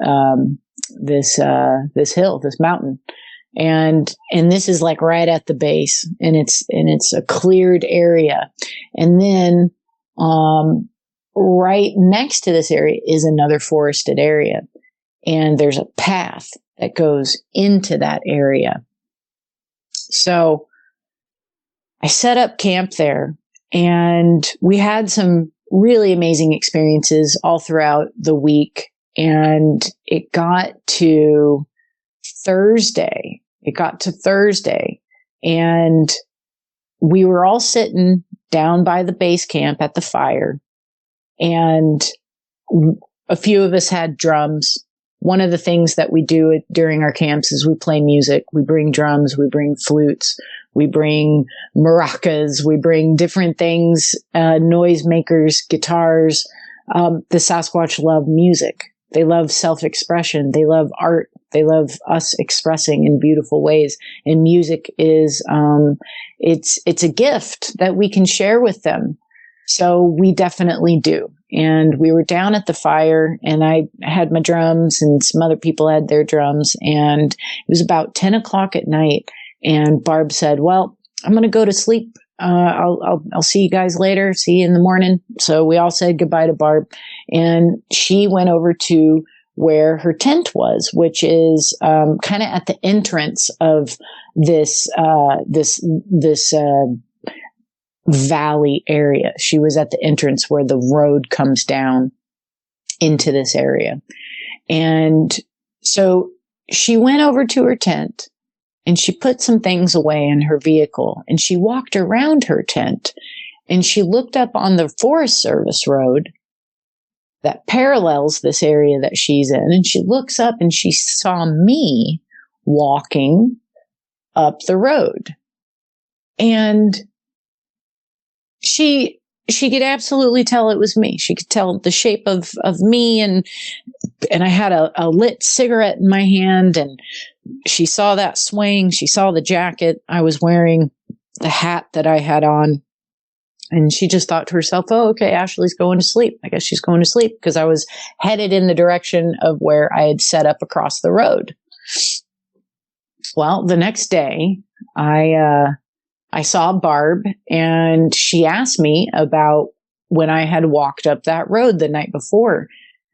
hill, this mountain. And this is like right at the base, and it's a cleared area. And then, right next to this area is another forested area, and there's a path that goes into that area. So I set up camp there, and we had some really amazing experiences all throughout the week. And it got to Thursday, and we were all sitting down by the base camp at the fire, and a few of us had drums. One of the things that we do during our camps is we play music. We bring drums, we bring flutes, we bring maracas, we bring different things, noise makers, guitars. The Sasquatch love music. They love self-expression. They love art. They love us expressing in beautiful ways. And music is, it's a gift that we can share with them. So we definitely do. And we were down at the fire, and I had my drums, and some other people had their drums, and it was about 10 o'clock at night. And Barb said, well, I'm going to go to sleep. I'll see you guys later. See you in the morning. So we all said goodbye to Barb, and she went over to where her tent was, which is, kind of at the entrance of this valley area. She was at the entrance where the road comes down into this area. And so she went over to her tent, and she put some things away in her vehicle, and she walked around her tent, and she looked up on the Forest Service road that parallels this area that she's in. And she looks up, and she saw me walking up the road. And she could absolutely tell it was me. She could tell the shape of me, and I had a lit cigarette in my hand, and she saw that swing. She saw the jacket I was wearing, the hat that I had on, and she just thought to herself, oh, okay, Ashley's going to sleep. I guess she's going to sleep, because I was headed in the direction of where I had set up across the road. Well, the next day, I saw Barb, and she asked me about when I had walked up that road the night before.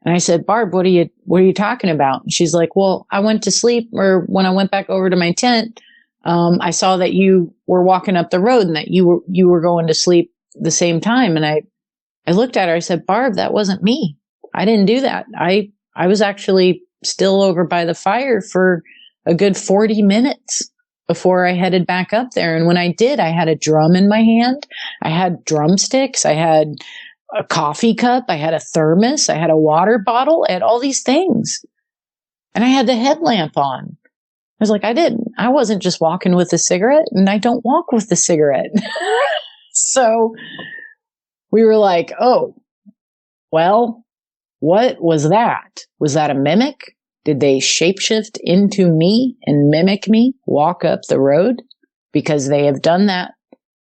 And I said, Barb, what are you talking about? And she's like, well, I went to sleep, or when I went back over to my tent, I saw that you were walking up the road, and that you were going to sleep the same time. And I looked at her, I said, Barb, that wasn't me. I didn't do that. I was actually still over by the fire for a good 40 minutes before I headed back up there. And when I did, I had a drum in my hand. I had drumsticks. I had a coffee cup. I had a thermos. I had a water bottle. I had all these things. And I had the headlamp on. I was like, I wasn't just walking with a cigarette, and I don't walk with a cigarette. So we were like, oh, well, what was that? Was that a mimic? Did they shapeshift into me and mimic me, walk up the road? Because they have done that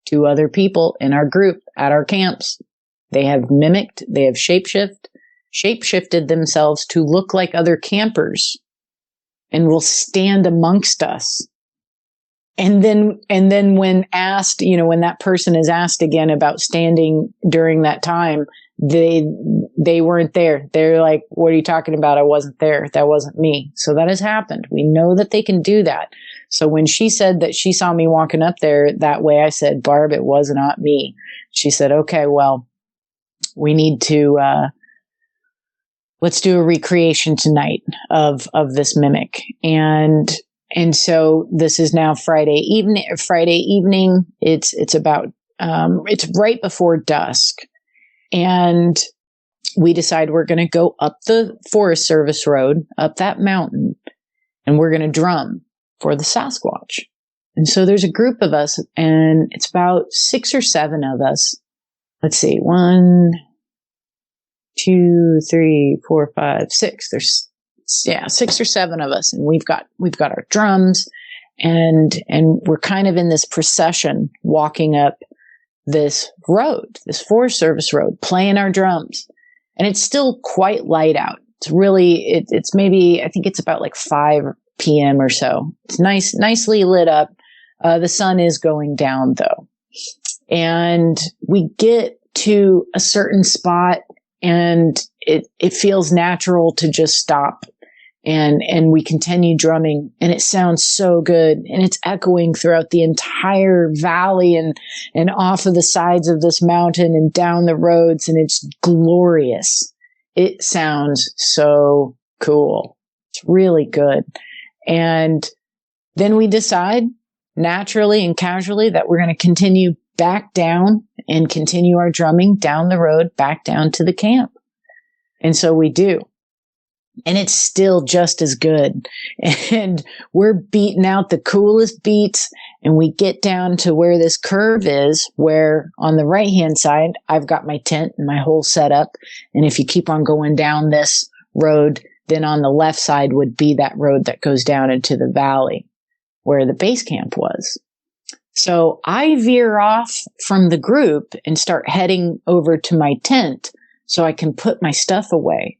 to other people in our group at our camps. They have mimicked, they have shapeshifted themselves to look like other campers and will stand amongst us. And then when asked, when that person is asked again about standing during that time, they weren't there. They're like, what are you talking about? I wasn't there. That wasn't me. So that has happened. We know that they can do that. So when she said that she saw me walking up there that way, I said, Barb, it was not me. She said, okay, well, we need to, let's do a recreation tonight of this mimic. And so this is now Friday evening. It's about, it's right before dusk. And we decide we're going to go up the Forest Service road, up that mountain, and we're going to drum for the Sasquatch. And so there's a group of us, and it's about 6 or 7 of us. Let's see, 1, 2, 3, 4, 5, 6. There's 6 or 7 of us, and we've got our drums, and we're kind of in this procession walking up this road, this Forest Service road, playing our drums. And it's still quite light out. It's really, it's maybe, I think it's about like 5 p.m. or so. It's nicely lit up. The sun is going down though. And we get to a certain spot and it feels natural to just stop. And we continue drumming, and it sounds so good, and it's echoing throughout the entire valley and off of the sides of this mountain and down the roads, and it's glorious. It sounds so cool. It's really good. And then we decide naturally and casually that we're going to continue back down and continue our drumming down the road, back down to the camp. And so we do. And it's still just as good. And we're beating out the coolest beats. And we get down to where this curve is, where on the right-hand side, I've got my tent and my whole setup. And if you keep on going down this road, then on the left side would be that road that goes down into the valley where the base camp was. So I veer off from the group and start heading over to my tent so I can put my stuff away.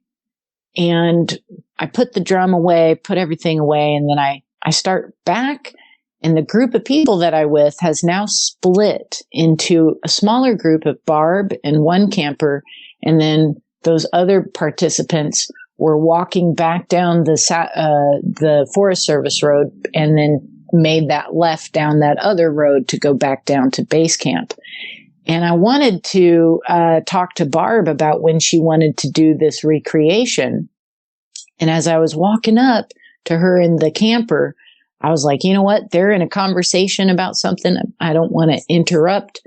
And I put the drum away, put everything away, and then I start back, and the group of people that I with has now split into a smaller group of Barb and one camper, and then those other participants were walking back down the Forest Service road and then made that left down that other road to go back down to base camp. And I wanted to talk to Barb about when she wanted to do this recreation. And as I was walking up to her in the camper, I was like, you know what? They're in a conversation about something. I don't want to interrupt.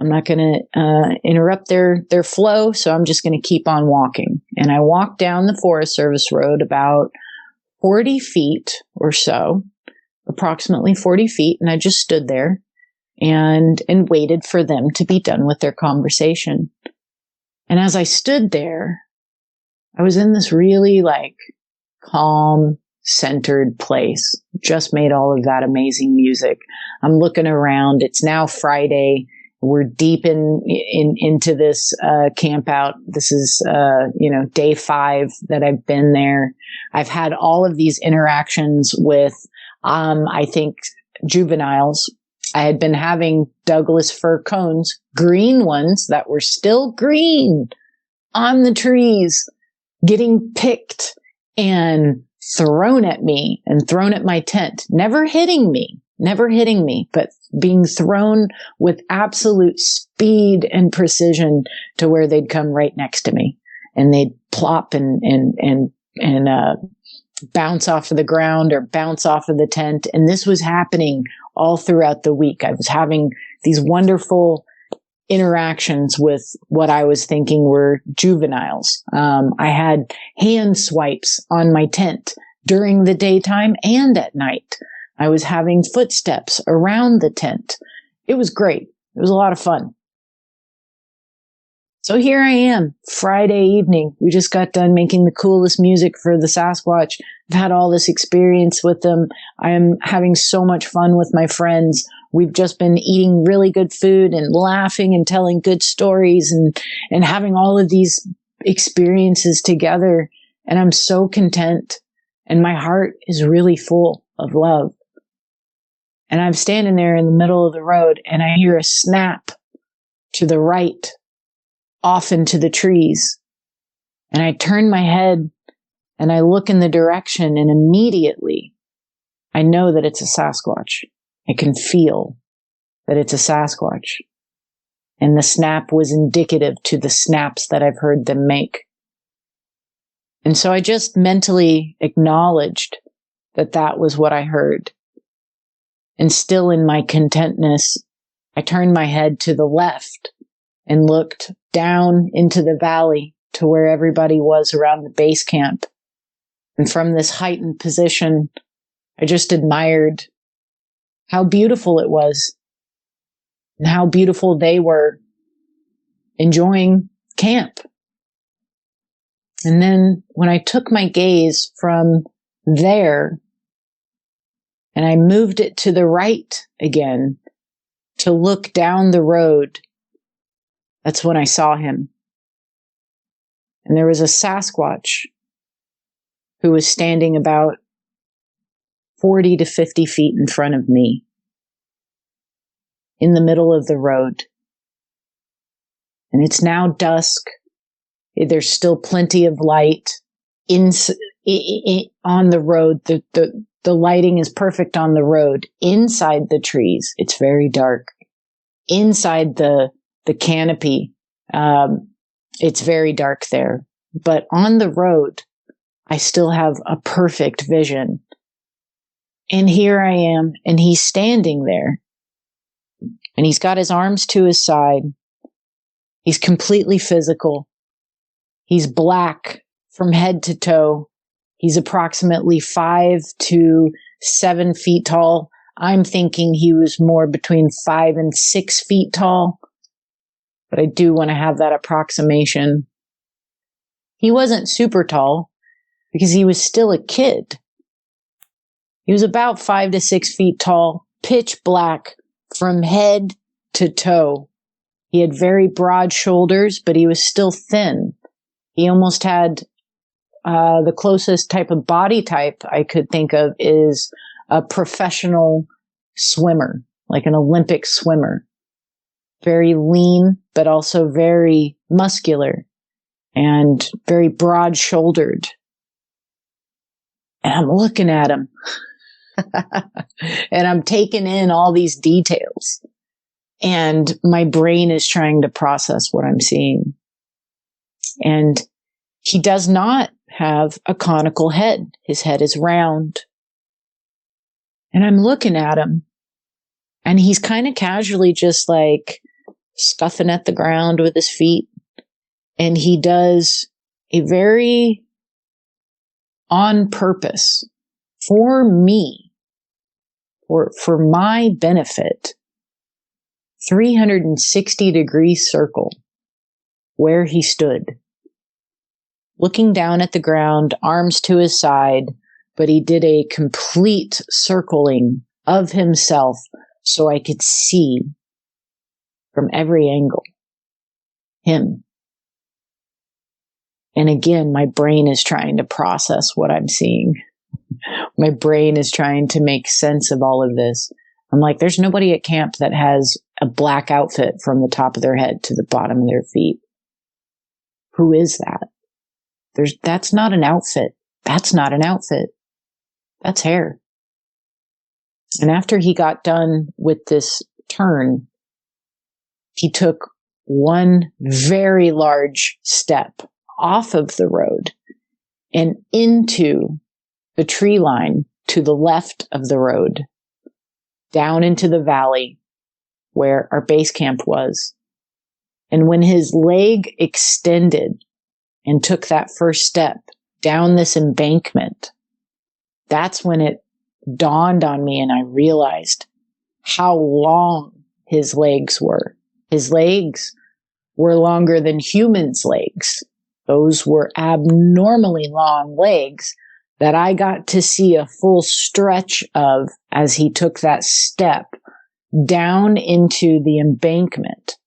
I'm not going to interrupt their flow. So I'm just going to keep on walking. And I walked down the Forest Service road about 40 feet or so, approximately 40 feet. And I just stood there and waited for them to be done with their conversation. And as I stood there, I was in this really calm, centered place. Just made all of that amazing music. I'm looking around. It's now Friday. We're deep into this camp out. This is day 5 that I've been there. I've had all of these interactions with I think juveniles. I had been having Douglas fir cones, green ones that were still green on the trees, getting picked and thrown at me and thrown at my tent, never hitting me, but being thrown with absolute speed and precision to where they'd come right next to me, and they'd plop and bounce off of the ground or bounce off of the tent. And this was happening all throughout the week. I was having these wonderful interactions with what I was thinking were juveniles. I had hand swipes on my tent during the daytime and at night. I was having footsteps around the tent. It was great. It was a lot of fun. So here I am, Friday evening. We just got done making the coolest music for the Sasquatch. I've had all this experience with them. I am having so much fun with my friends. We've just been eating really good food and laughing and telling good stories and having all of these experiences together. And I'm so content. And my heart is really full of love. And I'm standing there in the middle of the road and I hear a snap to the right, off into the trees. And I turn my head and I look in the direction, and immediately I know that it's a Sasquatch. I can feel that it's a Sasquatch. And the snap was indicative to the snaps that I've heard them make. And so I just mentally acknowledged that that was what I heard. And still in my contentness, I turned my head to the left and looked down into the valley to where everybody was around the base camp. And from this heightened position, I just admired how beautiful it was and how beautiful they were enjoying camp. And then when I took my gaze from there and I moved it to the right again to look down the road, that's when I saw him. And there was a Sasquatch who was standing about 40 to 50 feet in front of me in the middle of the road. And it's now dusk. There's still plenty of light on the road. The lighting is perfect on the road. Inside the trees, it's very dark. Inside the canopy, it's very dark there. But on the road, I still have a perfect vision. And here I am, and he's standing there. And he's got his arms to his side. He's completely physical. He's black from head to toe. He's approximately 5 to 7 feet tall. I'm thinking he was more between 5 and 6 feet tall. But I do want to have that approximation. He wasn't super tall because he was still a kid. He was about 5 to 6 feet tall, pitch black from head to toe. He had very broad shoulders, but he was still thin. He almost had the closest type of body type I could think of is a professional swimmer, like an Olympic swimmer. Very lean, but also very muscular and very broad-shouldered. And I'm looking at him and I'm taking in all these details. And my brain is trying to process what I'm seeing. And he does not have a conical head. His head is round. And I'm looking at him and he's kind of casually just like scuffing at the ground with his feet. And he does a very on purpose for me, for my benefit, 360-degree circle where he stood, looking down at the ground, arms to his side, but he did a complete circling of himself so I could see from every angle him. And again, my brain is trying to process what I'm seeing. My brain is trying to make sense of all of this. I'm like, there's nobody at camp that has a black outfit from the top of their head to the bottom of their feet. Who is that? That's not an outfit. That's not an outfit. That's hair. And after he got done with this turn, he took one very large step off of the road and into the tree line to the left of the road, down into the valley where our base camp was. And when his leg extended and took that first step down this embankment, that's when it dawned on me and I realized how long his legs were. His legs were longer than humans' legs. Those were abnormally long legs that I got to see a full stretch of as he took that step down into the embankment,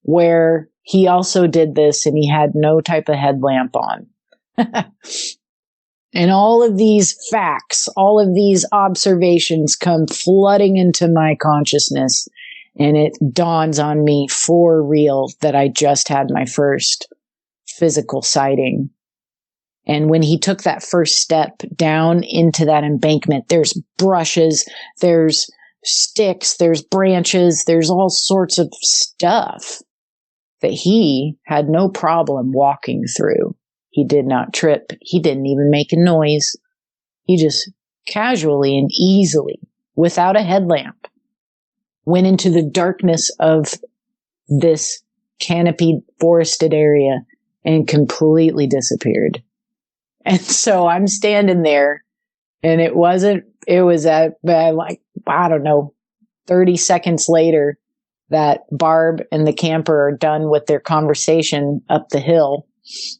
where he also did this and he had no type of headlamp on. And all of these facts, all of these observations come flooding into my consciousness, and it dawns on me for real that I just had my first physical sighting. And when he took that first step down into that embankment, there's brushes, there's sticks, there's branches, there's all sorts of stuff that he had no problem walking through. He did not trip. He didn't even make a noise. He just casually and easily, without a headlamp, went into the darkness of this canopied forested area and completely disappeared. And so I'm standing there, and it was at like, I don't know, 30 seconds later that Barb and the camper are done with their conversation up the hill,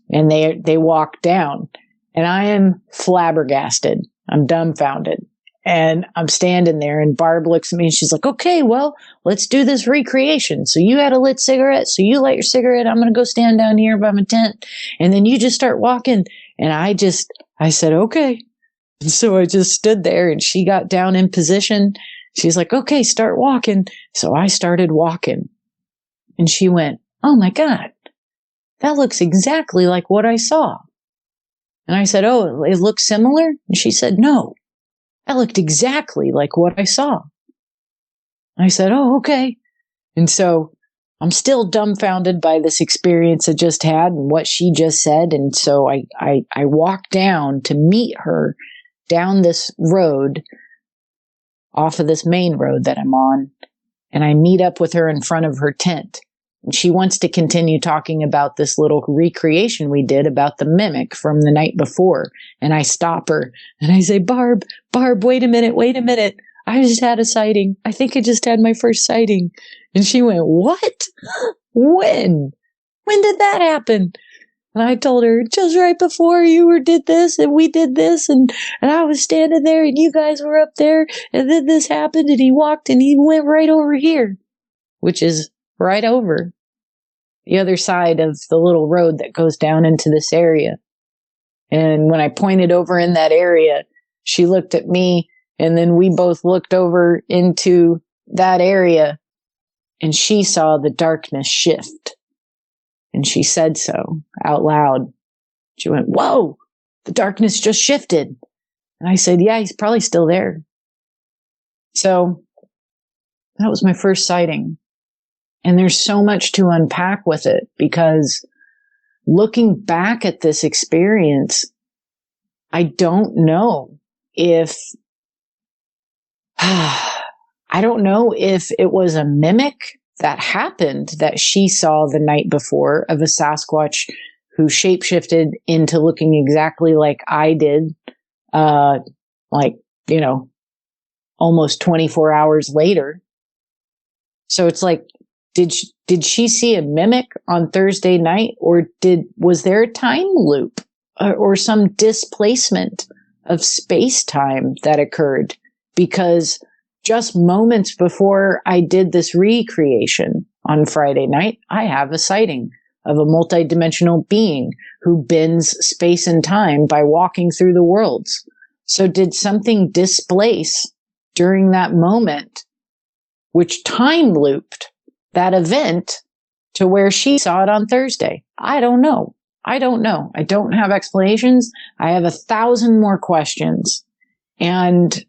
and they walk down, and I am flabbergasted. I'm dumbfounded. And I'm standing there, and Barb looks at me and she's like, okay, well, let's do this recreation. So you had a lit cigarette. So you light your cigarette. I'm going to go stand down here by my tent. And then you just start walking. And I said, okay. And so I just stood there, and she got down in position. She's like, okay, start walking. So I started walking, and she went, oh my God, that looks exactly like what I saw. And I said, oh, it looks similar? And she said, no. That looked exactly like what I saw. I said, oh, okay. And so I'm still dumbfounded by this experience I just had and what she just said. And so I walked down to meet her down this road, off of this main road that I'm on. And I meet up with her in front of her tent. And she wants to continue talking about this little recreation we did about the mimic from the night before. And I stop her and I say, Barb, wait a minute. I just had a sighting. I think I just had my first sighting. And she went, what? When? When did that happen? And I told her, just right before you did this and we did this. And I was standing there and you guys were up there. And then this happened and he walked and he went right over here, which is right over the other side of the little road that goes down into this area. And when I pointed over in that area, she looked at me, and then we both looked over into that area, and she saw the darkness shift. And she said so out loud. She went, whoa, the darkness just shifted. And I said, yeah, he's probably still there. So that was my first sighting. And there's so much to unpack with it, because looking back at this experience, I don't know if it was a mimic that happened that she saw the night before of a Sasquatch who shapeshifted into looking exactly like I did, almost 24 hours later. So it's like, did she see a mimic on Thursday night, or was there a time loop or some displacement of space-time that occurred? Because just moments before I did this recreation on Friday night, I have a sighting of a multidimensional being who bends space and time by walking through the worlds. So did something displace during that moment, which time looped that event to where she saw it on Thursday? I don't know. I don't have explanations. I have 1,000 more questions. And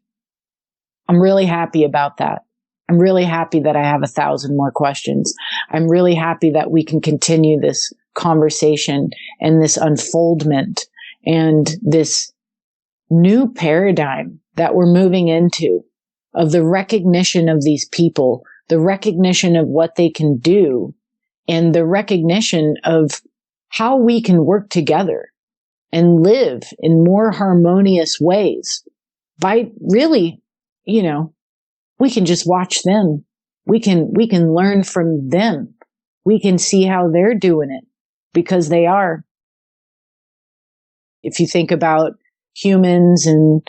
I'm really happy about that. I'm really happy that I have 1,000 more questions. I'm really happy that we can continue this conversation and this unfoldment and this new paradigm that we're moving into, of the recognition of these people, the recognition of what they can do, and the recognition of how we can work together and live in more harmonious ways by really, we can just watch them. We can learn from them. we can see how they're doing it, because they are. If you think about humans and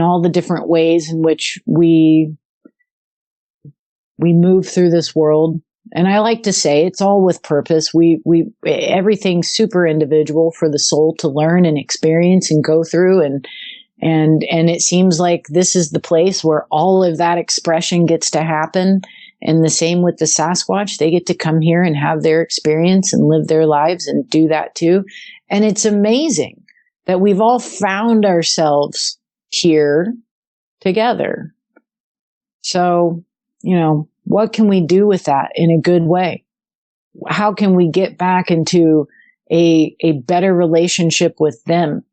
all the different ways in which we move through this world, and I like to say it's all with purpose. Everything's super individual for the soul to learn and experience and go through, and it seems like this is the place where all of that expression gets to happen. And the same with the Sasquatch. They get to come here and have their experience and live their lives and do that too. And it's amazing that we've all found ourselves here together. So, what can we do with that in a good way? How can we get back into a better relationship with them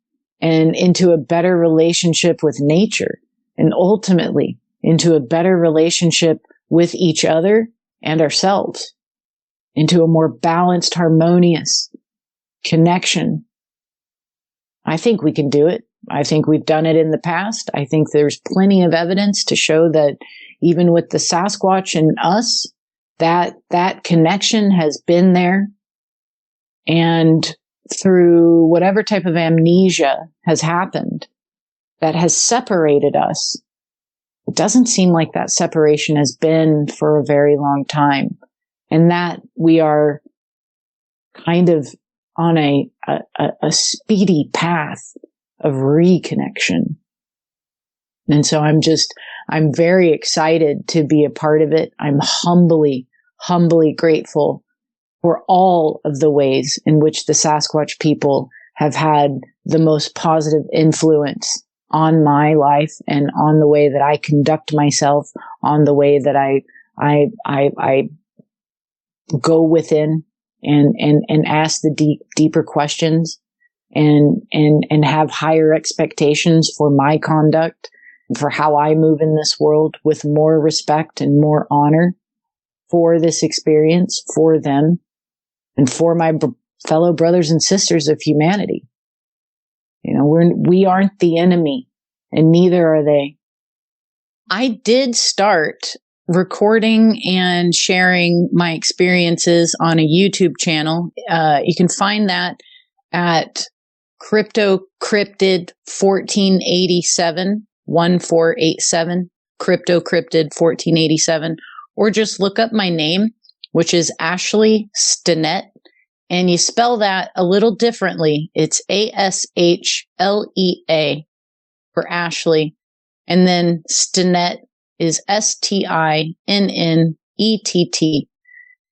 and into a better relationship with nature, and ultimately into a better relationship with each other and ourselves, into a more balanced, harmonious connection? I think we can do it. I think we've done it in the past. I think there's plenty of evidence to show that even with the Sasquatch and us, that connection has been there. And through whatever type of amnesia has happened that has separated us, it doesn't seem like that separation has been for a very long time, and that we are kind of on a speedy path of reconnection. And so I'm very excited to be a part of it. I'm humbly grateful for all of the ways in which the Sasquatch people have had the most positive influence on my life and on the way that I conduct myself, on the way that I go within and ask the deeper questions and have higher expectations for my conduct, for how I move in this world, with more respect and more honor for this experience, for them, and for my fellow brothers and sisters of humanity. We aren't the enemy, and neither are they. I did start recording and sharing my experiences on a YouTube channel. You can find that at CryptoCryptid 1487, 1487, CryptoCryptid 1487, or just look up my name, which is Ashlea Stinnett. And you spell that a little differently. It's Ashlea for Ashley. And then Stinnett is Stinnett.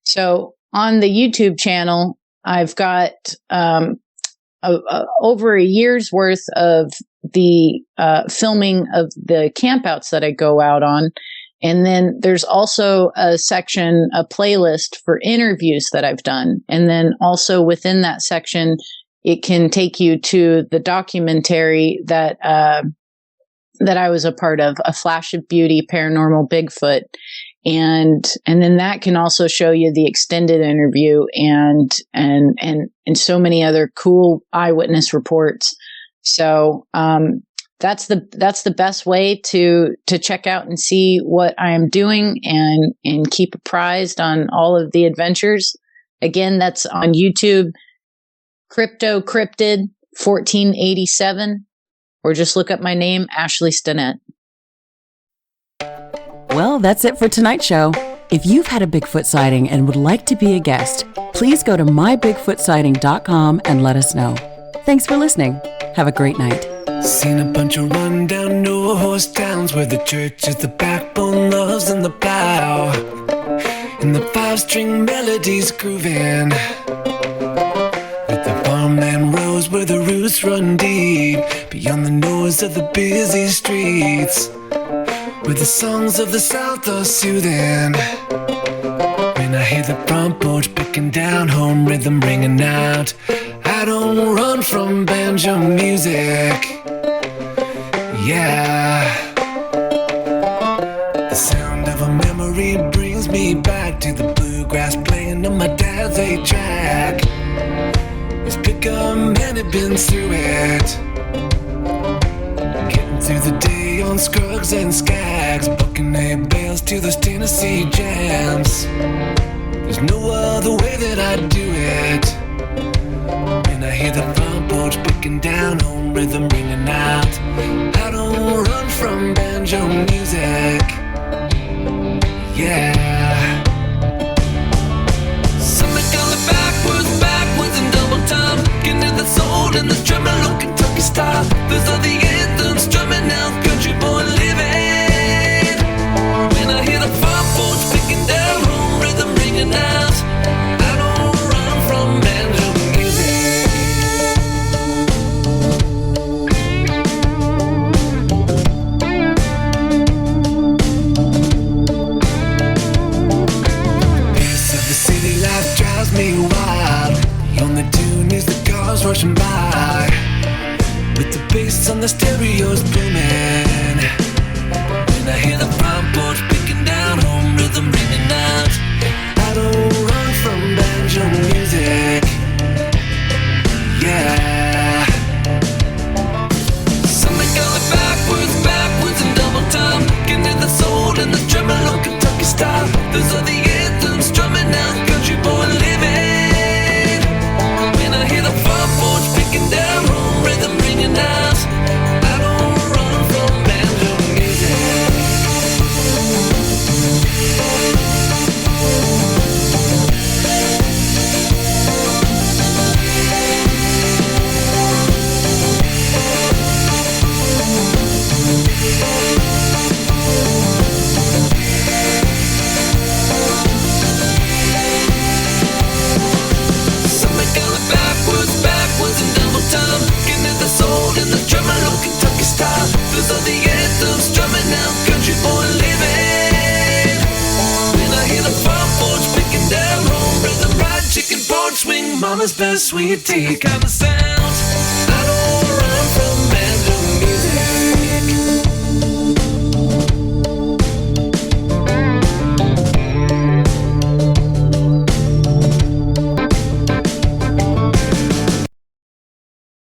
So on the YouTube channel, I've got over a year's worth of the filming of the campouts that I go out on. And then there's also a section, a playlist for interviews that I've done. And then also within that section, it can take you to the documentary that I was a part of, A Flash of Beauty, Paranormal Bigfoot. And then that can also show you the extended interview and so many other cool eyewitness reports. So, that's the best way to check out and see what I am doing and keep apprised on all of the adventures. Again, that's on YouTube, CryptoCryptid 1487, or just look up my name, Ashlea Stinnett. Well, that's it for tonight's show. If you've had a Bigfoot sighting and would like to be a guest, please go to mybigfootsighting.com and let us know. Thanks for listening. Have a great night. Seen a bunch of rundown no-horse towns where the church is the backbone, loves in the plow, and the five-string melodies grooving, with the farmland rows where the roots run deep, beyond the noise of the busy streets, where the songs of the South are soothing. When I hear the front porch picking down, home rhythm ringing out, I don't run from banjo music. Yeah, the sound of a memory brings me back to the bluegrass playing on my dad's 8-track. His pickup man had been through it, getting through the day on Scruggs and Skaggs, booking 8 bales to those Tennessee jams. There's no other way that I'd do it. When I hear the front porch picking down, home rhythm ringing out, I don't run from banjo music. Yeah. Something coming backwards in double time. Getting to the soul in the tremolo Kentucky style. Those are the anthems drumming out, country boy living. When I hear the front porch picking down, home rhythm ringing out, I don't run from banjo music. Pace of the city life drives me wild. The only tune is the cars rushing by, with the bass on the stereos booming. When I hear the front porch picking down, home rhythm ringing out, I don't run from banjo music. Yeah. Something going backwards in double time. Getting to the soul in the tremolo Kentucky style. Those are the anthems drumming out, country boy living. When I hear the front porch picking down, home rhythm ringing out, I don't run from banjo music. Something going backwards in double time. Getting at the soul in the tremolo Kentucky style. Those are the anthems drumming out, country boy living. When I hear the front porch picking down, home rhythm, fried chicken, porch swing, mama's best sweet tea kind of sound.